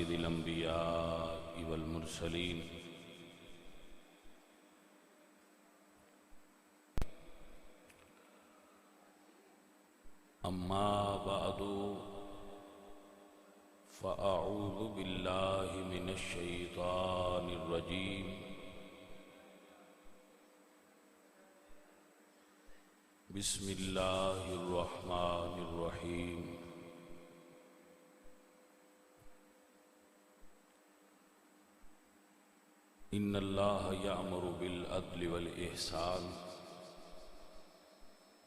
سيد الأنبياء والمرسلين أما بعد فأعوذ بالله من الشيطان الرجيم بسم الله الرحمن الرحيم إن الله يأمر بالعدل والإحسان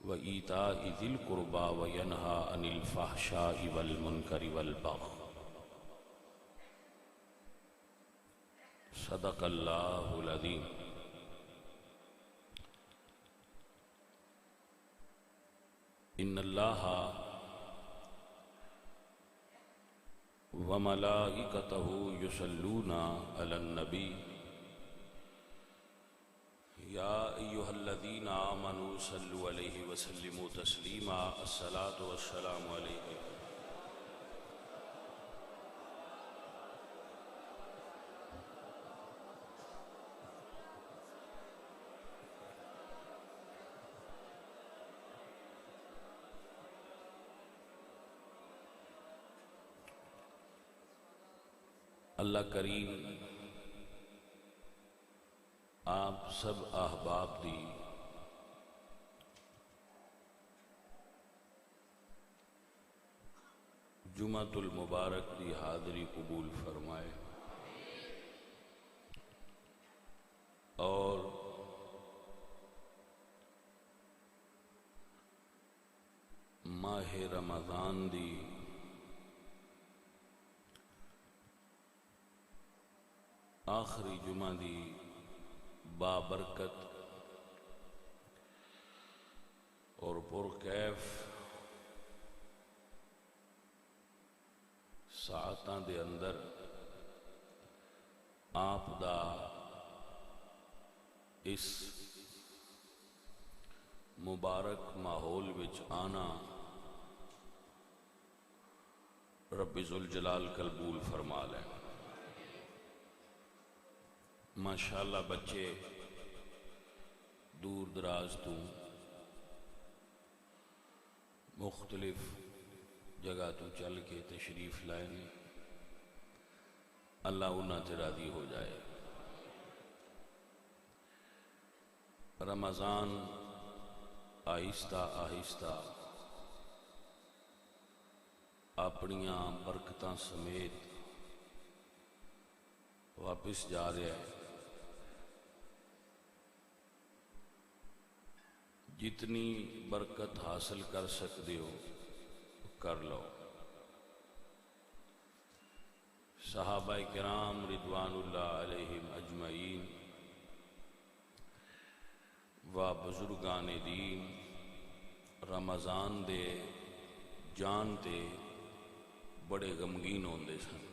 وإيتاء ذي القربى وينهى عن الفحشاء والمنكر والبغي صدق الله العظيم إن الله وملائكته يصلون على النبي يا أيها الذين آمنوا صلوا عليه وسلموا تسليما الصلاة والسلام عليك اللہ کریم آپ سب احباب دی جمعۃ المبارک دی حاضری قبول فرمائے اور ماہ رمضان دی آخری جمعہ دی بابرکت اور پرکیف ساعتاں دے اندر آپ دا اس مبارک ماحول وچ آنا رب ذوالجلال قبول فرما لے ماشاءاللہ بچے دور دراز تو مختلف جگہ تو چل کے تشریف لائے نے اللہ انہاں تے راضی ہو جائے رمضان آہستہ آہستہ اپنیاں برکتاں سمیت واپس جا رہا ہے جتنی برکت حاصل کر سکتے ہو کر لو صحابہ کرام رضوان اللہ علیہم اجمعین و بزرگان دین رمضان دے جان تے بڑے غمگین ہوندے سن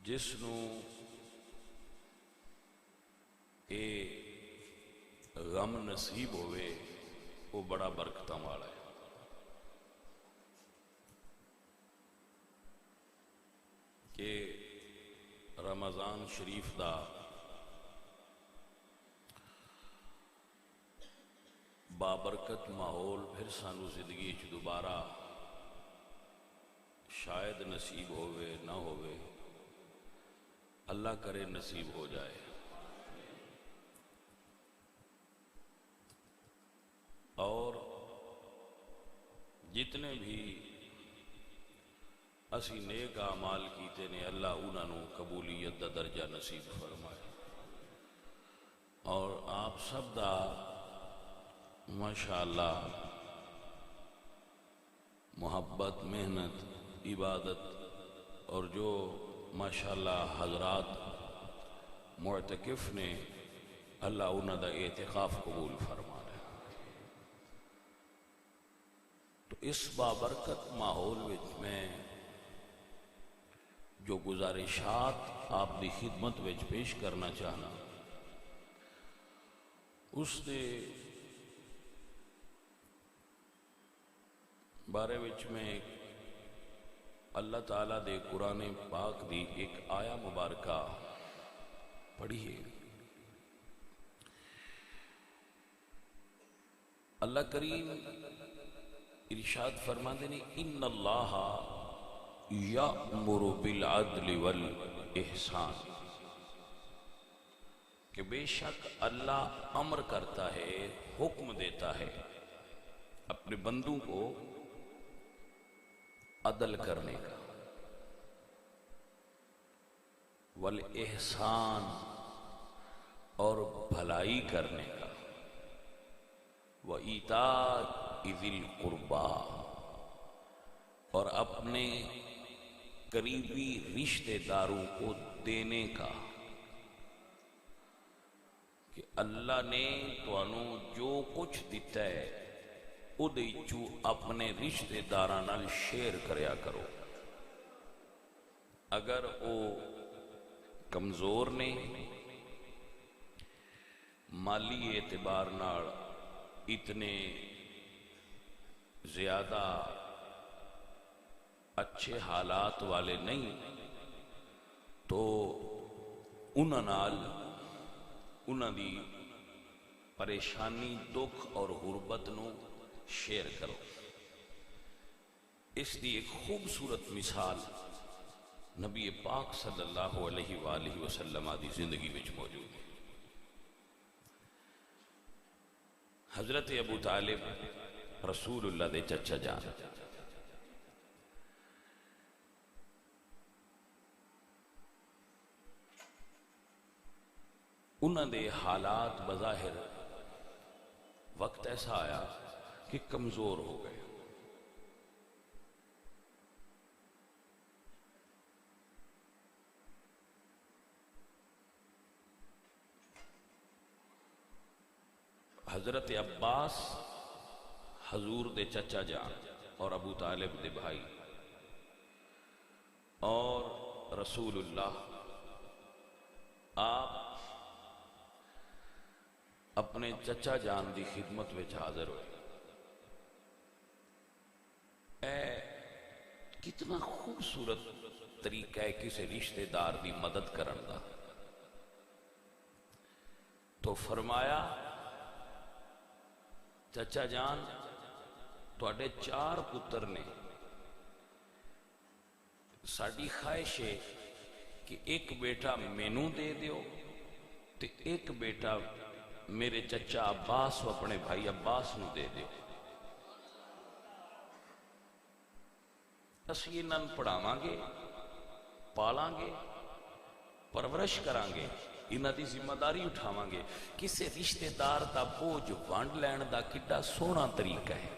جس نو اے غم نصیب ہوئے وہ بڑا برکتاں والا ہے کہ رمضان شریف دا بابرکت ماحول پھر سانو زندگی چ دوبارہ شاید نصیب ہوئے نہ ہوئے اللہ کرے نصیب ہو جائے اور جتنے بھی اسی نیک اعمال کیتے نے اللہ انہاں نو قبولیت دا درجہ نصیب فرمائے اور آپ سب دا ماشاءاللہ محبت محنت عبادت اور جو ماشاءاللہ حضرات معتکف نے اللہ انہاں دا اعتکاف قبول فرما لے تو اس بابرکت ماحول وچ میں جو گزارشات آپ دی خدمت وچ پیش کرنا چاہنا اس دے بارے وچ میں اللہ تعالیٰ دے قرآن پاک دی ایک آیا مبارکہ پڑھیے۔ اللہ کریم ارشاد فرماتے ہیں ان اللہ یأمر بالعدل والاحسان، کہ بے شک اللہ امر کرتا ہے، حکم دیتا ہے اپنے بندوں کو عدل کرنے کا، والاحسان اور بھلائی کرنے کا، وَإِيتَاءِ ذِي الْقُرْبَى اور اپنے قریبی رشتہ داروں کو دینے کا، کہ اللہ نے تانوں جو کچھ دیتا ہے اودے چو اپنے رشتہ داراں نال شیئر کریا کرو۔ اگر وہ کمزور نے، مالی اعتبار نال اتنے زیادہ اچھے حالات والے نہیں، تو انہاں دی پریشانی، دکھ اور غربت نو شیئر کرو۔ اس دی ایک خوبصورت مثال نبی پاک صلی اللہ علیہ وآلہ وسلم دی زندگی وچ موجود ہے۔ حضرت ابو طالب رسول اللہ دے چچا جان، انہاں دے حالات بظاہر وقت ایسا آیا کہ کمزور ہو گئے۔ حضرت عباس حضور دے چچا جان اور ابو طالب دے بھائی اور رسول اللہ، آپ اپنے چچا جان دی خدمت وچ حاضر ہوئے۔ کتنا خوبصورت طریقہ ہے کسی رشتہ دار دی مدد کرن دا۔ تو فرمایا چچا جان تواڈے 4 پتر نے، ساڈی خواہش ہے کہ ایک بیٹا مینوں دے دیو تے ایک بیٹا میرے چچا عباس و اپنے بھائی عباس نو دے دیو۔ اسی انہاں نوں پڑھاواں گے، پالاں گے، پرورش کران گے، انہاں دی ذمہ داری اٹھاواں گے۔ کسے رشتہ دار دا بوجھ ونڈ لین دا کڈا سونا طریقہ ہے۔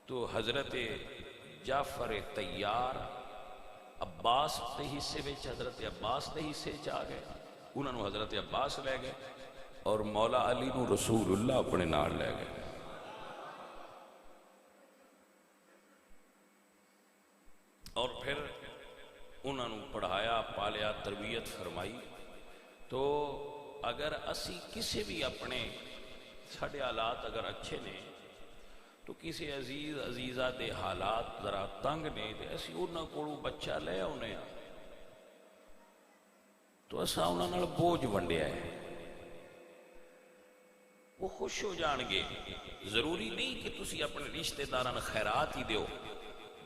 تو حضرت جعفر طیار عباس دے حصے وچ، حضرت عباس دے حصے چ آ گئے، انہاں نوں حضرت عباس لے گئے اور مولا علی نو رسول اللہ اپنے نال لے گئے۔ اور پھر انہوں نے پڑھایا، پالیا، تربیت فرمائی۔ تو اگر اسی کسی بھی اپنے ساڑھے حالات اگر اچھے نے، تو کسی عزیز عزیزہ دے حالات ذرا تنگ نے، تو اسی انہوں کو بچہ لے انہیں، تو اسا انہوں نے بوجھ ونڈیا ہے، وہ خوش ہو جان گے۔ ضروری نہیں کہ تسی اپنے رشتہ داران خیرات ہی دیو،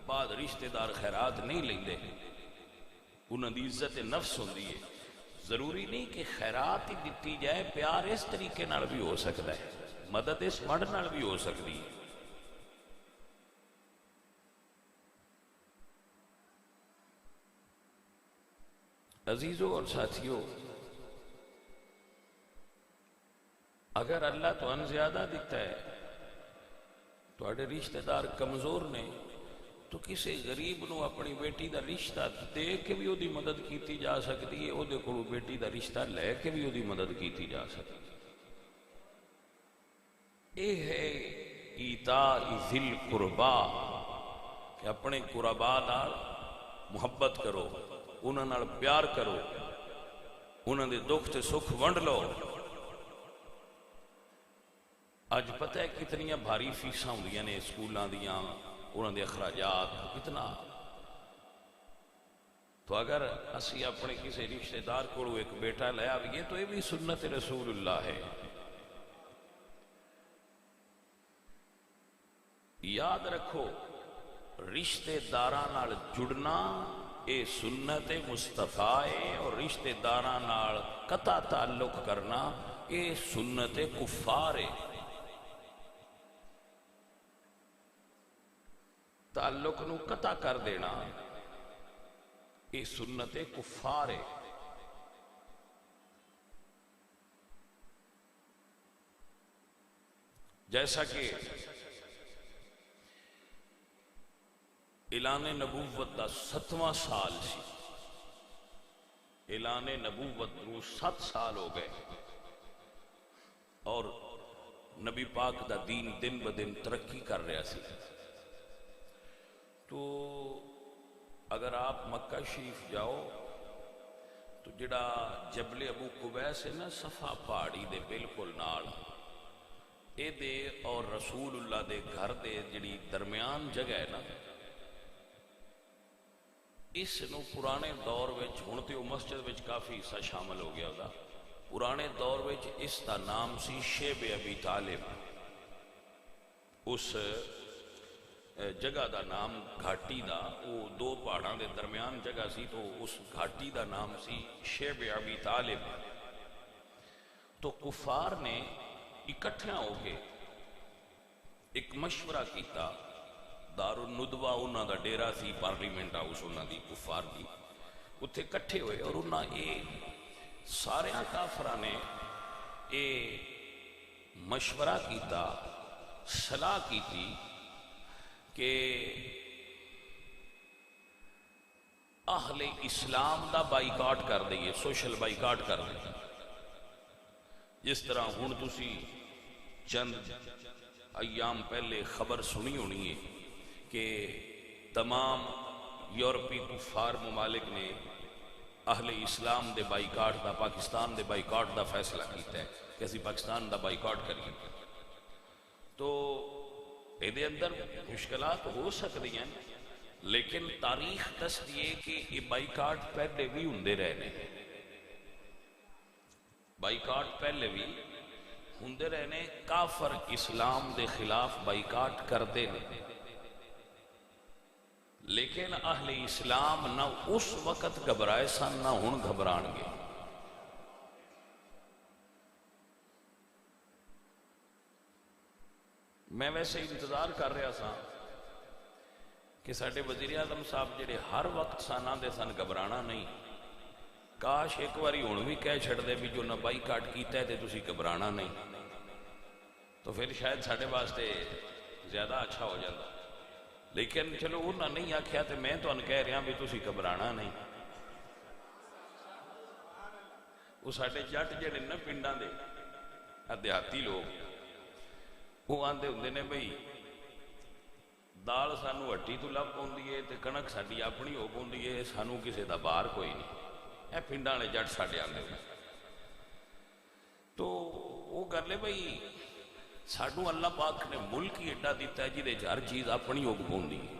بعد رشتہ دار خیرات نہیں لیندے، انہوں دی عزت نفس ہوندی ہے۔ ضروری نہیں کہ خیرات ہی دیتی جائے، پیار اس طریقے نال بھی ہو سکتا ہے، مدد اس مڈ نال بھی ہو سکتی ہے۔ عزیزوں اور ساتھیوں، اگر اللہ تو ان زیادہ دیتا ہے، تو اڑے رشتہ دار کمزور نے، تو کسی غریب نو اپنی بیٹی دا رشتہ دے کے بھی او دی مدد کیتی جا سکتی ہے، او دے کولوں بیٹی دا رشتہ لے کے بھی او دی مدد کیتی جا سکتی ہے۔ اے ہے ایتاء ذی القربا، کہ اپنے قربا نال محبت کرو، انہاں نال پیار کرو، انہاں دے دکھ تے سکھ ونڈ لو۔ اج پتہ ہے کتنی بھاری فیساں ہوندیاں نے سکولاں دیاں، انہاں دے اخراجات، کتنا تو اگر اسی اپنے کسی رشتہ دار کو ایک بیٹا لے آئیے تو یہ بھی سنت رسول اللہ ہے. یاد رکھو رشتے داراں نال جڑنا اے سنت مصطفیٰ ہے، اور رشتے داراں نال قطع تعلق کرنا اے سنت کفار ہے. تعلق نو قطع کر دینا اے سنت کفار ہے. جیسا کہ اعلان نبوت دا 7واں سال سی، اعلان نبوت نو 7 سال ہو گئے، اور نبی پاک دا دین دن بدن ترقی کر رہا سی. تو اگر آپ مکہ شریف جاؤ تو جڑا جبل ابو قبیس ہے نا، صفا پہاڑی دے بالکل نال، اے دے اور رسول اللہ دے گھر دے جڑی درمیان جگہ ہے نا، اس نو پرانے دور وچ، ہن تے او مسجد وچ کافی حصہ شامل ہو گیا دا، پرانے دور وچ اس دا نام سی شیب ابی طالب. اس جگہ دا نام گھاٹی دا، وہ 2 پہاڑاں دے درمیان جگہ سی، تو اس گھاٹی دا نام سی شیب ابی طالب. تو کفار نے اکٹھیاں ہو کے ایک مشورہ کیتا، دار الندوہ انہاں دا ڈیرا سی، پارلیمنٹ ہاؤس انہاں دی کفار دی، اتھے کٹھے ہوئے، اور انہاں سارے کافراں نے مشورہ کیتا، صلاح کیتی کہ اہل اسلام دا بائیکاٹ کر دئیے، سوشل بائیکاٹ کر دئیے. جس طرح ہن تسی چند ایام پہلے خبر سنی ہونی ہے کہ تمام یورپی کفار ممالک نے اہل اسلام دے بائیکاٹ دا، پاکستان دے بائیکاٹ دا فیصلہ کیتا ہے کہ اسی پاکستان دا بائیکاٹ کریے. تو یہ اندر مشکلات ہو سکتی ہیں، لیکن تاریخ دستی ہے کہ یہ بائیکاٹ پہلے بھی ہوندے رہنے، بائیکاٹ پہلے بھی ہوندے رہنے. کافر اسلام دے خلاف بائیکاٹ کردے نے، لیکن اہل اسلام نہ اس وقت گھبرائے سن نہ ہن گھبران گے. میں ویسے انتظار کر رہا سا کہ ساڈے وزیر اعظم صاحب جڑے ہر وقت سانہ دے سن گھبرانا نہیں، کاش ایک باری ہن بھی کہہ چھڑ دے بھی جو نہ بائیکاٹ کیتا ہے تے تسی گھبرانا نہیں، تو پھر شاید ساڈے واسطے زیادہ اچھا ہو جاتا. لیکن چلو انہاں نہیں آکھیا تے میں تانوں کہہ رہا بھی تسی گھبرانا نہیں. وہ ساڈے جٹ جڑے نا پنڈاں دے دیہاتی لوگ، وہ آندے ہوندے نے بھئی دال سانو ہٹی تو لب پوندی ہے تے کنک ساڈی اپنی ہو پوندی ہے، سانو کسے دا بار کوئی نہیں. اے پنڈاں والے جٹ ساڈے آندے ہوندے. تو وہ گل ہے بھئی سانو اللہ پاک نے ملک ہی ایڈا دیتا ہے جہدے ہر چیز اپنی ہو پوندی ہے.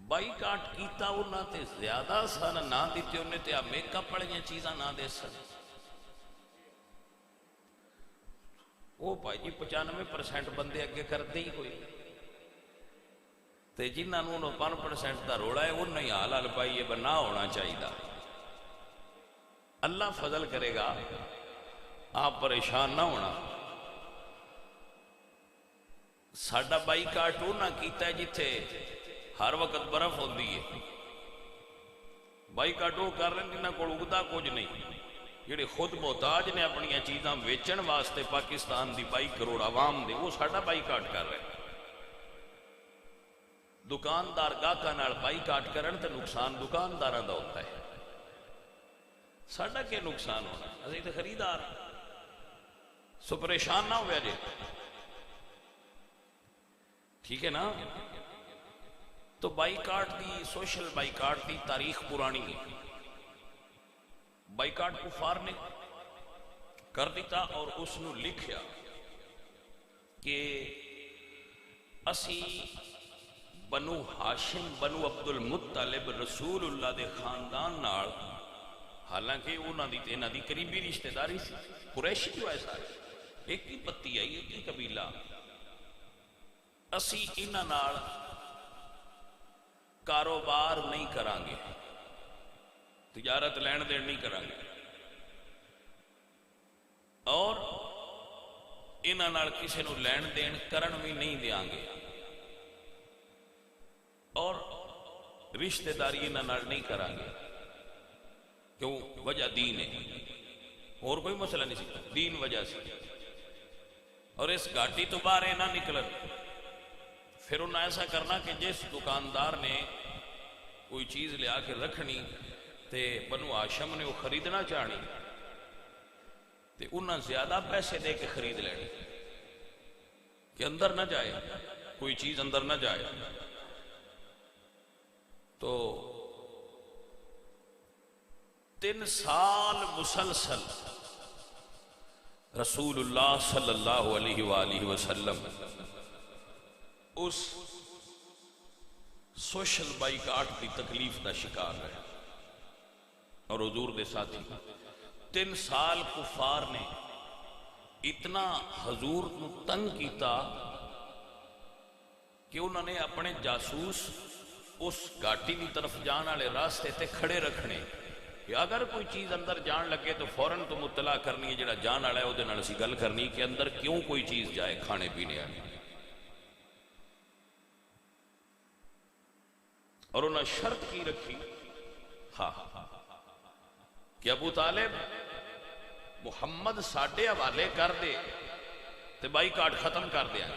بائیکاٹ کیتا انہاں تے زیادہ سن نہ دیتے انہیں تے میک اپ والیاں چیزاں نہ دے سن. وہ بھائی جی 95% بندے اگے کرتے ہی کوئی، تے جنہاں نوں 5% دا روڑا ہے انہاں ہی حال پائی یہ بنا ہونا چاہیے. اللہ فضل کرے گا، آپ پریشان نہ ہونا. ساڈا بائیکاٹ انہاں کیتا ہے جتھے ہر وقت برف ہوندی ہے. بائیکاٹ وہ کر رہے ہیں جنہاں کول اگدا کچھ نہیں، جڑے خود محتاج نے اپنی چیزاں ویچن واسطے پاکستان دی 22 کروڑ عوام دے، وہ ساڈا بائیکاٹ کر رہے ہیں. دکاندار گاہکاں نال بائیکاٹ کرن تے نقصان دکانداراں دا ہوتا ہے، ساڈا کیا نقصان ہونا؟ اسی تے خریدار سو پریشان نہ ہویا جے. ٹھیک ہے نا؟ تو بائیکاٹ دی، سوشل بائیکاٹ دی تاریخ پرانی ہے. بائیکاٹ کفار نے کر دیتا اور اس نو لکھیا کہ اسی بنو ہاشم بنو عبد المطلب رسول اللہ دے خاندان نال، حالانکہ انہاں دی قریبی رشتہ داری سی، قریشی جو ہے سارے ایک ہی پتی آئی، ایک ہی قبیلہ، اسی انہاں نال کاروبار نہیں کران گے، تجارت لین دین نہیں کران گے، اور انہاں نال کسی نو لین دین کرن بھی نہیں دیاں گے، اور رشتہ داری انہاں نال نہیں کران گے، کیوں؟ وجہ دین ہے، اور کوئی مسئلہ نہیں سی، دین وجہ سی، اور اس گھاٹی تو باہر نہ نکلن۔ پھر انہیں ایسا کرنا کہ جس دکاندار نے کوئی چیز لیا کے رکھنی تے بنو ہاشم نے وہ خریدنا چاہنی تے انہیں زیادہ پیسے دے کے خرید لینے کہ اندر نہ جائے، کوئی چیز اندر نہ جائے۔ تو 3 سال مسلسل رسول اللہ صلی اللہ علیہ وآلہ وسلم اس سوشل بائیکاٹ کی تکلیف دا شکار رہے، اور حضور دے ساتھی 3 سال کفار نے اتنا حضور کو تنگ کیتا کہ انہوں نے اپنے جاسوس اس گھاٹی کی طرف جان والے راستے تے کھڑے رکھنے کہ اگر کوئی چیز اندر جان لگے تو فوراً تو مطلع کرنی ہے، جڑا جان والا ہے وہ نال اسی گل کرنی کہ اندر کیوں کوئی چیز جائے کھانے پینے والی۔ اور انہوں نے شرط کی رکھی ہاں کہ ابو طالب محمد ساڈے حوالے کر دے تے بائیکاٹ ختم کر دیا،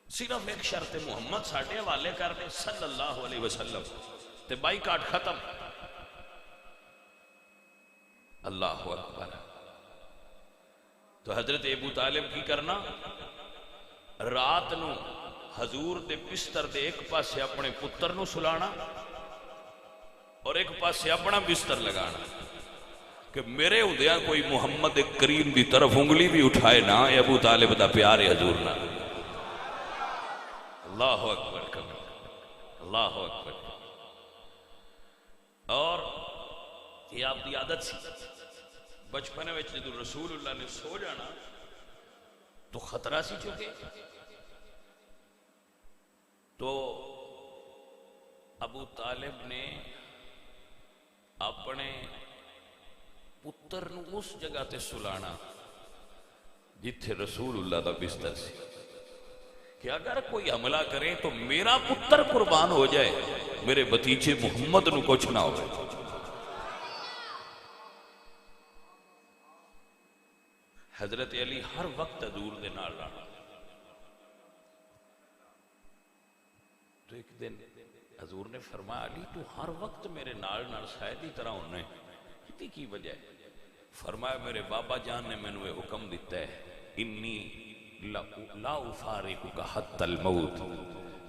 صرف ایک شرط ہے، محمد ساڈے حوالے کر دے صلی اللہ علیہ وسلم تے بائیکاٹ ختم۔ اللہ اکبر۔ تو حضرت ابو طالب کی کرنا، رات نو حضور دے بستر دے ایک پاسے اپنے پتر نو سلانا اور ایک پاسے اپنا بستر لگانا کہ میرے ہوندیاں کوئی محمد کریم دی طرف انگلی بھی اٹھائے نہ، ابو طالب دا پیارے حضور نہ۔ اللہ اکبر کبیر، اللہ اکبر۔ اور یہ آپ دی عادت سی، بچپنے میں جدو رسول اللہ نے سو جانا تو خطرہ سی چکے، تو ابو طالب نے اپنے پتر نو اس جگہ تے سلانا جتھے رسول اللہ دا بستر سی کہ اگر کوئی حملہ کرے تو میرا پتر قربان ہو جائے، میرے بھتیجے محمد نو کچھ نہ ہو۔ حضرت علی ہر وقت حضور دے نال رہنا۔ تو ایک دن حضور نے فرمایا علی تو ہر وقت میرے نال سائے دی طرح ہونا ہے، کی وجہ ہے؟ فرمایا میرے بابا جان نے میں نے حکم دیتا ہے انی لا افارقک حتی الموت،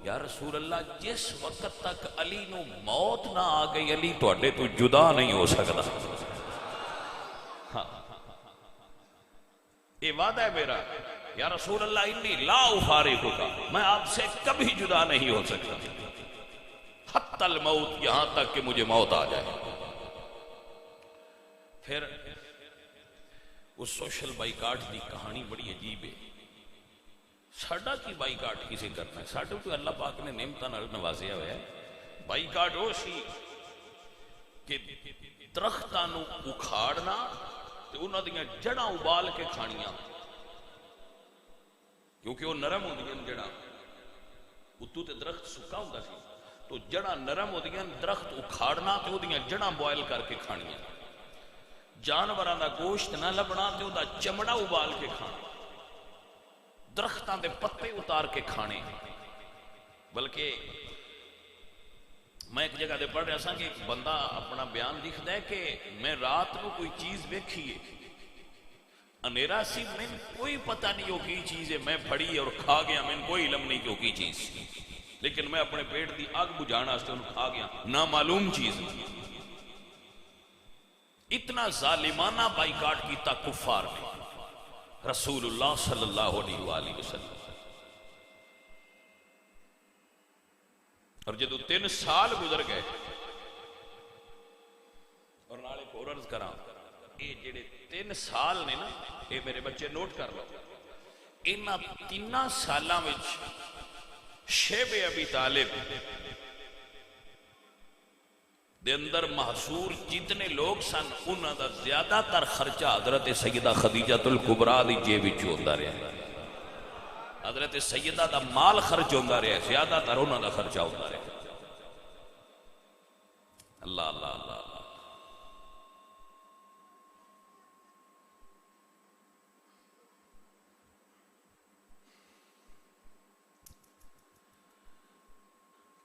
یا رسول اللہ جس وقت تک علی نو موت نہ آ گئی علی تواڈے تو جدا نہیں ہو سکتا۔ ہاں یہ وعدہ ہے میرا، یا رسول اللہ انی لا افارقک، میں آپ سے کبھی جدا نہیں ہو سکتا حتی الموت، یہاں تک کہ مجھے موت آ جائے۔ پھر اس سوشل بائیکاٹ کی کہانی بڑی عجیب ہے۔ ساڈا کی بائیکاٹ کسے کرنا ہے؟ ساڈے کو اللہ پاک نے نعمتاں نال نوازیا ہوا ہے۔ بائیکاٹ وہ سی کہ درختاں نو اکھاڑنا تے انہاں دیاں جڑاں ابال کے کھانیاں، کیونکہ وہ نرم ہوندیاں جڑاں، اتوں تے درخت سکا ہوندا سی تو جڑاں نرم ہوندیاں، درخت اکھاڑنا تے اودیاں جڑاں بوائل کر کے کھانیاں، جانوراں دا گوشت نہ لبنا تے او دا چمڑا ابال کے کھانا، درختاں دے پتے اتار کے کھانے۔ بلکہ میں ایک جگہ دے پڑھ رہا سا کہ ایک بندہ اپنا بیان لکھدا ہے کہ میں رات کو کوئی چیز ویکھی ہے، اندھیرا سی، میں کوئی پتہ نہیں وہ کی چیز ہے، میں پھڑی اور کھا گیا، میں کوئی علم نہیں کہ وہ کی چیز، لیکن میں اپنے پیٹ دی آگ بجھانا اس سے انہوں کھا گیا، نامعلوم چیز۔ اتنا ظالمانہ بائیکاٹ کیتا کفار نے رسول اللہ صلی اللہ علیہ وآلہ وسلم۔ اور جدو 3 سال گزر گئے، اور نالے کو عرض کراں، یہ جڑے 3 سال نے نا، یہ میرے بچے نوٹ کر لو، انہاں 3 سالاں وچ شیب ابی طالب دے اندر محصور جتنے لوگ سن، انہاں دا زیادہ تر خرچہ حضرت سیدہ خدیجہ الکبریٰ دی جیب وچ ہوندا رہیا۔ حضرت سیدہ دا مال خرچ ہوندا رہیا، زیادہ تر انہاں دا خرچہ ہوندا رہیا۔ اللہ اللہ اللہ اللہ۔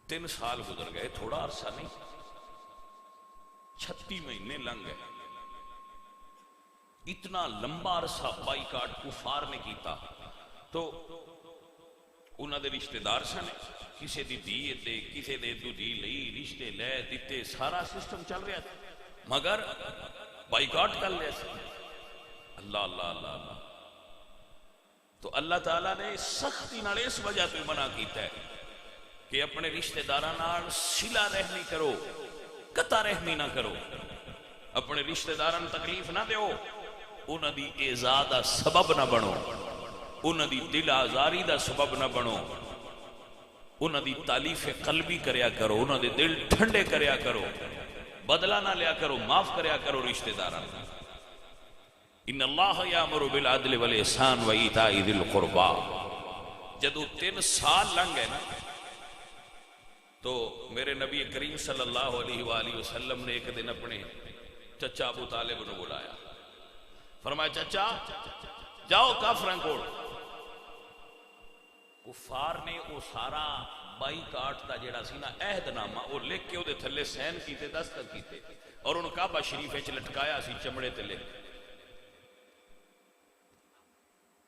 3 سال گزر گئے، تھوڑا عرصہ نہیں، 36 مہینے لنگ گئے۔ اتنا لمبا عرصہ بائیکاٹ کفار نے کیتا، تو انہاں دے رشتہ دار سن، کسے دی دی تے کسے دے دی لئی، رشتے لے دیتے، سارا سسٹم چل رہا تھا، مگر بائیکاٹ کر لیا سی۔ اللہ اللہ اللہ اللہ۔ تو اللہ تعالیٰ نے سختی نال اس وجہ تو منع کیتا ہے کہ اپنے رشتہ داراں نال صلہ رحمی کرو، قطع رحمی نہ کرو، اپنے رشتہ داراں تکلیف نہ دیو، انہاں دی ایذا دا سبب نہ بنو، انہاں دی دل آزاری دا سبب نہ بنو، انہاں دی تالیف قلبی کریا کرو، انہاں دے دل ٹھنڈے کریا کرو، بدلہ نہ لیا کرو، معاف کریا کرو رشتہ داراں۔ ان اللہ یامر بالعدل والاحسان وایتاء ذی القربی۔ جدو 3 سال لنگ گئے نا، تو میرے نبی کریم صلی اللہ علیہ وآلہ وسلم نے ایک دن اپنے چچا ابو طالب نے بلایا، فرمایا چچا جاؤ کافراں کول۔ کفار نے وہ سارا بائیکاٹ دا جڑا سی نا عہد نامہ وہ لکھ کے وہ تھلے سین کیتے، دستخط کیتے، اور انہوں کعبہ شریف وچ لٹکایا سی چمڑے تے لکھ۔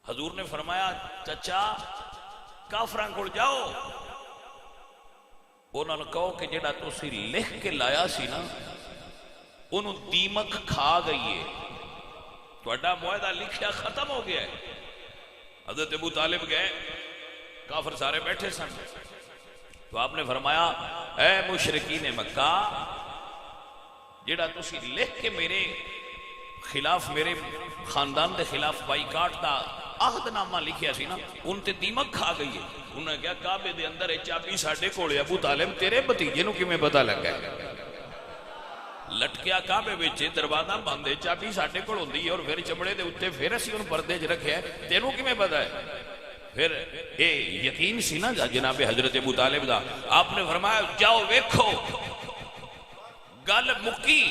حضور نے فرمایا چچا کافراں کول جاؤ، انہوں نے کہو کہ جڑا تسی لکھ کے لایا سی نا انہوں دیمک کھا گئی ہے، تہاڈا معاہدہ لکھیا ختم ہو گیا ہے۔ حضرت ابو طالب گئے، کافر سارے بیٹھے سن، تو آپ نے فرمایا اے مشرکین مکہ، جڑا تسی لکھ کے میرے خلاف، میرے خاندان دے خلاف بائیکاٹ دا عہد نامہ لکھیا سی نا، ان تے دیمک کھا گئی ہے۔ انہوں نے کہا کعبے دے اندر چابی ساڈے کول، ابو طالب تیرے بھتیجے نو کیویں پتہ لگا ہے؟ لٹکیا کعبے وچ، دروازہ بند ہے، چابی ساڈے کول ہوندی ہے، اور پھر چمڑے دے اوتے پھر اسی ان پردے وچ رکھیا ہے، تینوں کیویں پتہ ہے؟ پھر اے یقین سی نا جناب حضرت ابو طالب دا۔ آپ نے فرمایا جاؤ ویکھو، گل مکی،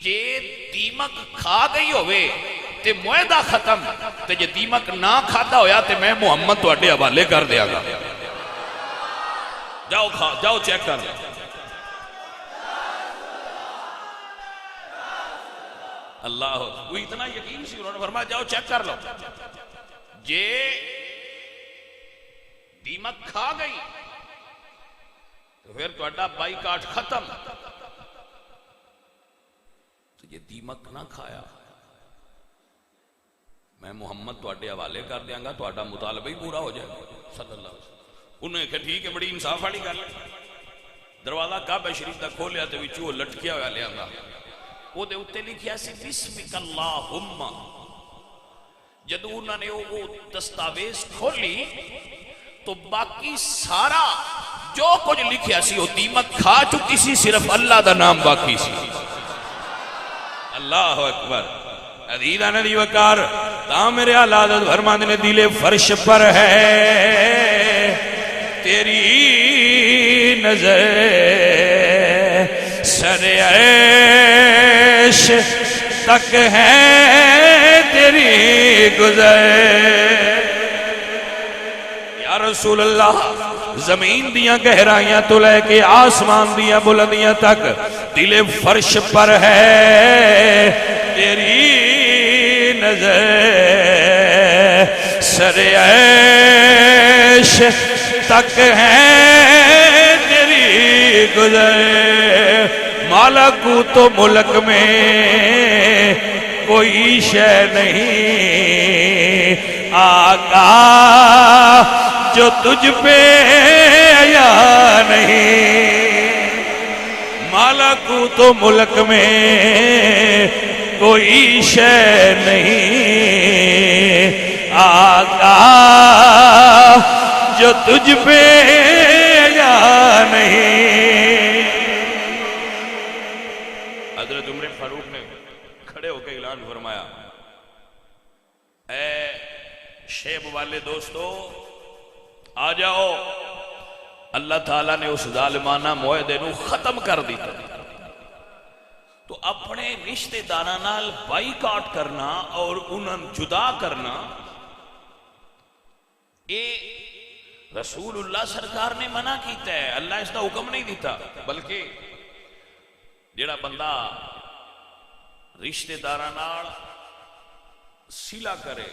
جے دیمک کھا گئی ہوئے تے معاہدہ ختم، تے جے دیمک نہ کھاتا ہویا تے میں محمد تواڈے حوالے کر دیا گا۔ جاؤ کھا، جاؤ چیک کر لو۔ اللہ وہ اتنا یقین سی، انہوں نے فرمایا جاؤ چیک کر لو، جے دیمک کھا گئی تو پھر تواڈا بائیکاٹ ختم، تو یہ دیمک نہ کھایا میں محمد تواڈے حوالے کر دیاں گا، تواڈا مطالبہ ہی پورا ہو جائے گا صلی اللہ علیہ وسلم۔ انہوں نے کہا ٹھیک ہے، بڑی انصاف والی گل ہے۔ دروازہ کعبہ شریف دا کھولیا تے وچوں وہ لٹکیا ہوا لیا گا، وہ دے اوتے لکھیا سی بسمک اللہم۔ جدو انہوں نے وہ دستاویز کھولی تو باقی سارا جو کچھ لکھیا سی وہ دیمک کھا چکی سی، صرف اللہ دا نام باقی سی۔ اللہ اکبر۔ عزیزہ ندی وکار تا میرے حضرت فرماتے نے دل فرش پر ہے تیری نظر، سر عیش تک ہے تیری گزر۔ یا رسول اللہ، زمین دیاں گہرائیاں تو لے کے آسمان دیاں بلندیاں تک دل فرش پر ہے تیری نظر، سر عیش تک ہے تیری گزر۔ مالکوت و ملک میں کوئی شے نہیں آقا جو تجھ پہ یا نہیں، ملکوت و ملک میں کوئی شے نہیں، آقا جو تجھ پہ یا نہیں۔ حضرت عمر فاروق نے کھڑے ہو کے اعلان فرمایا، اے شیب والے دوستو آ جاؤ، اللہ تعالیٰ نے اس ظالمانہ معاہدے نو ختم کر دیتا، تو اپنے رشتے داراں نال بائیکاٹ کرنا اور انہاں جدا کرنا، اے رسول اللہ سرکار نے منع کیتا ہے، اللہ اس دا حکم نہیں دیتا۔ بلکہ جڑا بندہ رشتے داراں نال صلہ کرے،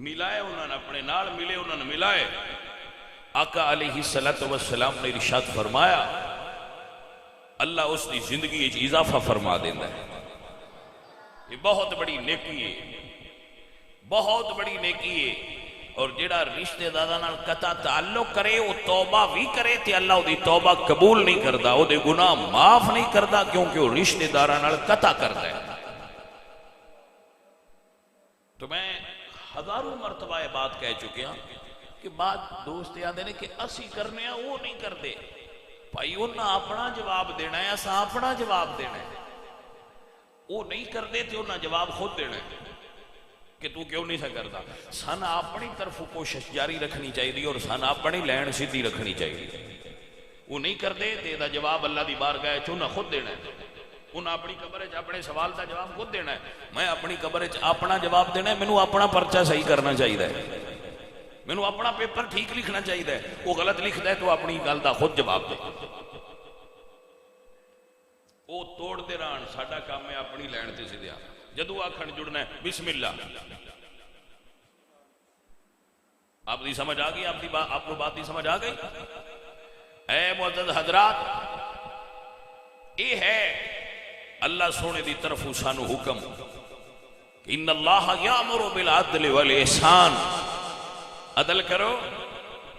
ملائے انہاں نے، اپنے نال ملے انہاں نے ملائے، آقا علیہ السلام نے ارشاد فرمایا اللہ اس کی زندگی اضافہ فرما دینا ہے۔ یہ بہت بڑی نیکی ہے، بہت بڑی نیکی ہے۔ اور جڑا رشتے داراں نال قطع تعلق کرے وہ توبہ بھی کرے تے اللہ وہ دی توبہ قبول نہیں کردا، وہ دے گناہ معاف نہیں کردا، کیونکہ وہ رشتے داراں نال قطع کردا ہے۔ تو میں ہزاروں مرتبہ یہ بات کہہ چکے ہیں کہ بات دوست آدھے نے کہ اسی کرنے ہیں وہ نہیں کرتے، بھائی انہاں اپنا جواب دینا ہے، اساں اپنا جواب دینا ہے۔ وہ نہیں کرتے تو انہاں جواب خود دینا ہے کہ تو کیوں نہیں سا کرتا۔ سن اپنی طرف کوشش جاری رکھنی چاہیے اور سن اپنی لین سیدھی رکھنی چاہیے۔ وہ نہیں کرتے تو یہ جواب اللہ دی بارگاہ وچ انہاں خود دینا ہے، انہاں اپنی قبر وچ اپنے سوال دا جواب خود دینا ہے۔ میں اپنی قبر وچ اپنا جواب دینا ہے، مینوں اپنا پرچہ صحیح کرنا چاہیے، مینوں اپنا پیپر ٹھیک لکھنا چاہیے۔ وہ غلط لکھدا ہے تو اپنی گل دا خود جواب دے۔ وہ توڑ دے رہن، ساڈا کام ہے اپنی لین تے سیدھا، جدو آکھن جڑنا ہے بسم اللہ۔ آپ دی سمجھ آ گئی؟ آپ کو بات دی سمجھ آ گئی؟ اے معزز حضرات، یہ ہے اللہ سونے دی طرف سانو حکم، ان اللہ یامر بالعدل والاحسان، عدل کرو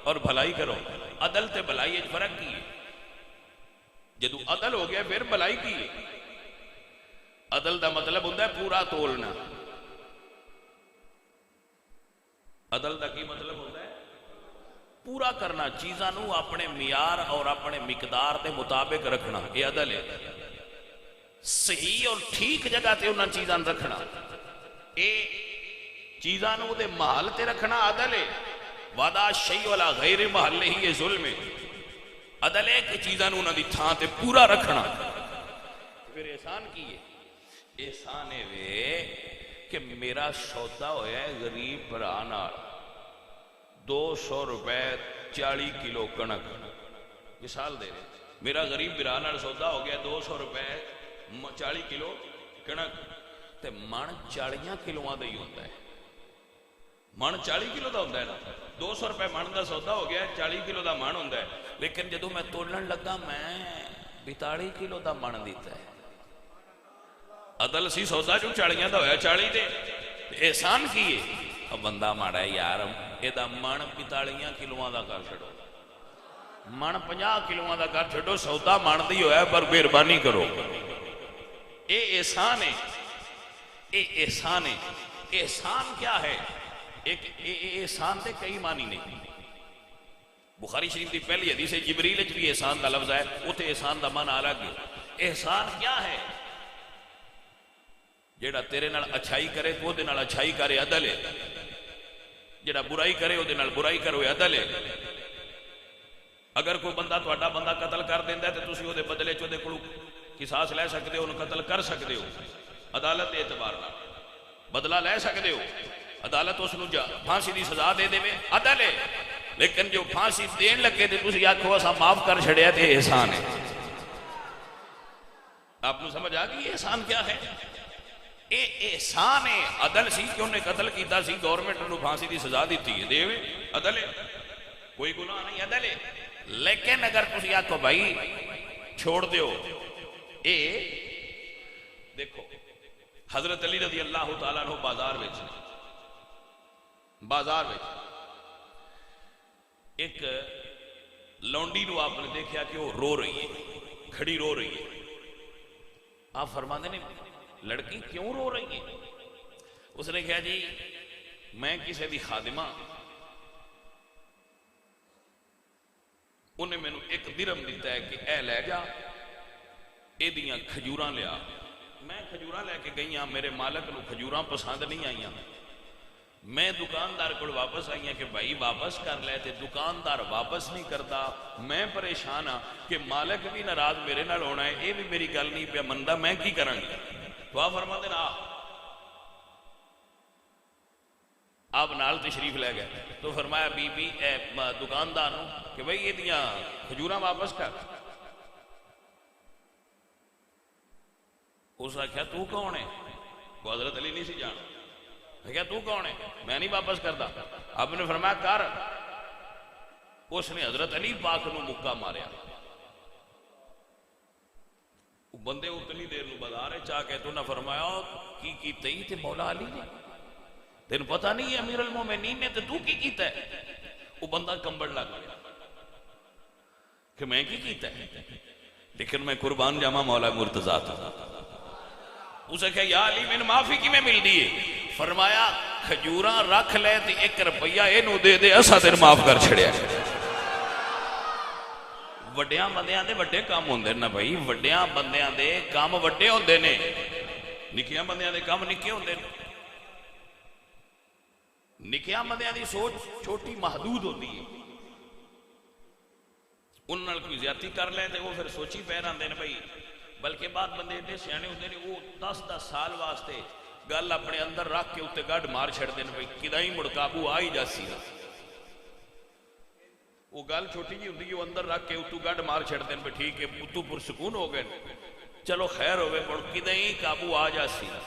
اور بھلائی کرو۔ عدل تے بھلائی وچ فرق کی ہے؟ جدو عدل ہو گیا پھر بھلائی کی ہے؟ عدل دا مطلب ہوتا ہے پورا تولنا۔ عدل دا کی مطلب ہوتا ہے؟ پورا کرنا، چیزاں نو اپنے معیار اور اپنے مقدار دے مطابق رکھنا، یہ عدل ہے۔ صحیح اور ٹھیک جگہ تے انہاں چیزاں رکھنا، یہ چیزاں نو دے محل تے رکھنا عدل ہے۔ وعدہ شیء والا غیر محل ہی یہ ظلم ہے۔ عدل ہے کہ چیزاں نو انہاں دی تھاں تے پورا رکھنا۔ پھر احسان کی ہے؟ احسان ہے کہ میرا سودا ہویا ہے غریب بھرا نال 200 روپے 40 کلو کنک، مثال دے رہے، میرا غریب بھرا نال سودا ہو گیا 200 روپے 40 کلو کنک، تے من 40 کلوਆਂ دا ہی ہوتا ہے، من 40 کلو دا ہوتا ہے نا، 200 روپے من دا سودا ہو گیا 40 کلو دا من ہوتا ہے، لیکن جدو میں تولن لگا میں 42 کلو دا من دیتا ہے۔ عدل سی سودا جو 40 دا ہویا 40 دے، احسان کیے اب بندہ ماڑا ہے یار یہ دا من 45 کلوਆਂ دا کر چھڑو، من 50 کلوਆਂ دا کر چھڑو، سودا من دی ہویا پر مہربانی کرو۔ اے احسان ہے، اے احسان ہے۔ احسان کیا ہے؟ ایک احسان دے کئی معنی نہیں۔ بخاری شریف دی پہلی حدیث جبریل وچ بھی احسان دا لفظ ہے، اوتھے احسان دا معنی الگ ہے۔ احسان کیا ہے؟ جیڑا تیرے نال اچھائی کرے تو دے نال اچھائی کرے، عدل ہے۔ جیڑا برائی کرے وہ دے نال برائی کرو، عدل ہے۔ اگر کوئی بندہ تہاڈا بندہ قتل کر دیندا ہے تے تسی او دے بدلے چ او دے کولوں قصاص لے سکدے ہو، قتل کر سکدے ہو، عدالت دے اعتبار نال بدلہ لے سکدے ہو، عدالت اس نو پھانسی دی سزا دے دے، عدل ہے۔ لیکن جو پھانسی دین لگے تے تسی آکھو اسا معاف کر چھڑیا تے احسان ہے۔ آپ کو سمجھ آ گئی احسان کیا ہے؟ اے احسان ہے۔ عدل سی کہ انہیں قتل کیتا سی، گورنمنٹ نے پھانسی دی سزا دیتی ہے، دیوے عدل ہے، کوئی گناہ نہیں، عدل ہے۔ لیکن اگر تسی آکھو بھائی چھوڑ دیو، اے دیکھو حضرت علی رضی اللہ تعالیٰ عنہ بازار وچ ایک لونڈی نو آپ نے دیکھا کہ وہ رو رہی ہے، کھڑی رو رہی ہے. آپ فرماتے نے لڑکی کیوں رو رہی ہے؟ اس نے کہا جی میں کسی دی خادمہ، انہیں مینوں 1 درہم دیتا ہے کہ اے لے جا اے دیاں کھجوراں لیا. میں کھجوراں لے کے گئی ہاں، میرے مالک نو کھجوراں پسند نہیں آئیاں. میں دکاندار کو واپس آئی ہیں کہ بھائی واپس کر لے، تے دکاندار واپس نہیں کرتا. میں پریشان ہاں کہ مالک بھی ناراض میرے نال ہونا ہے، یہ بھی میری گل نہیں پیا مندا، میں کی کراں گا؟ تو آپ فرماتے نا آپ نال تشریف لے گئے. تو فرمایا بی بی اے دکاندار نو کہ بھئی یہ دیاں کھجوراں واپس کر. اس نے کہا تو کون ہے؟ وہ حضرت علی نہیں سی جان. میں کہا تو کون ہے؟ میں نہیں واپس کرتا. آپ نے فرمایا کر. اس نے حضرت علی پاک نو مکہ ماریا. بندے اتنی دیر نو بازار چاہ کے تو نہ فرمایا کی تئی تے مولا علی نے تین پتہ نہیں ہے امیر المومنین نے تو کی کیتا ہے؟ وہ بندہ کمبڑ لگ گیا کہ میں کی کیتا ہے، لیکن میں قربان جاما مولا مرتضیٰ تھا. اسے کہا یا علی میں معافی کی میں مل دیئے. فرمایا کھجوراں رکھ لے تے 1 روپیہ اینو دے دے اسا تیر معاف کر چھڑیا. وڈیاں بندیاں دے وڈے کام ہوندے نا بھائی، وڈیاں بندیاں دے کام وڈے ہوندے نے، نکیاں بندیاں دے کام نکے ہوندے نے. نکیاں بندیاں دی سوچ چھوٹی محدود ہوتی ہے، ان نال کوئی زیادتی کر لیں تے وہ پھر سوچی پہ رہندے نے بھائی. بلکہ بعد بندے ایڈے سیانے ہوندے نے وہ 10 سال واسطے گل اپنے اندر رکھ کے اتنے گڈ مار چھڑتے ہیں بھائی کدائی مڑ قابو آ ہی جاسی نا. وہ گل چھوٹی جی ہوندی ہے وہ اندر رکھ کے اتو گڈ مار چھڑتے ہیں ٹھیک ہے اتو پرسکون ہو گئے چلو خیر ہوئے مڑ کدائی قابو آ جاسی نا.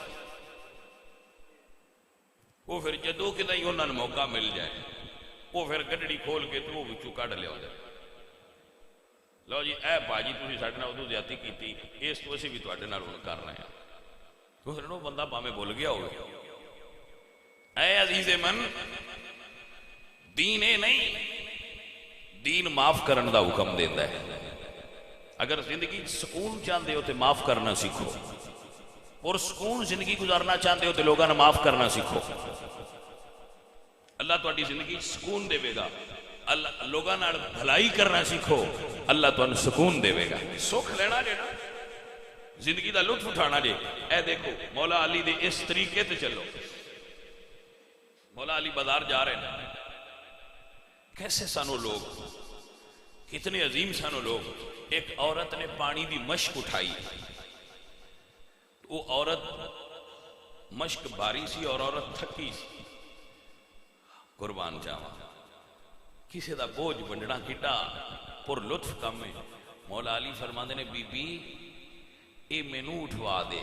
وہ پھر جدو کدائی انہوں نے موقع مل جائے وہ پھر گڈڑی کھول کے تو وہ بچو کڈ لیا ہو جائے. لو جی اے باجی تسی ساڈے نال ادو زیادتی کیتی اس تو اسی بھی تواڈے نال ہن کر رہے ہیں. تو پھر وہ بندہ پاویں بھول گیا ہوگا. اے عزیز من دین اے نہیں، دین معاف کرن دا حکم دیندا ہے. اگر زندگی سکون چاہتے ہو تو معاف کرنا سیکھو، اور سکون زندگی گزارنا چاہتے ہو تو لوگوں نے معاف کرنا سیکھو. اللہ تہاڈی زندگی سکون دے گا. اللہ لوگوں نال بھلائی کرنا سیکھو، اللہ تمہیں سکون دے گا. سکھ لینا جے نا، زندگی دا لطف اٹھانا جے. اے دیکھو مولا علی دے اس طریقے تے چلو. مولا علی بازار جا رہے ہیں، کیسے سانو لوگ، کتنے عظیم سانو لوگ. ایک عورت نے پانی دی مشک اٹھائی، وہ عورت مشک باری سی اور عورت تھکی سی. قربان جاواں کسی دا بوجھ ونڈنا کڈا پر لطف کم ہے. مولا علی فرماندے نے بی بی اے مینوں اٹھوا دے،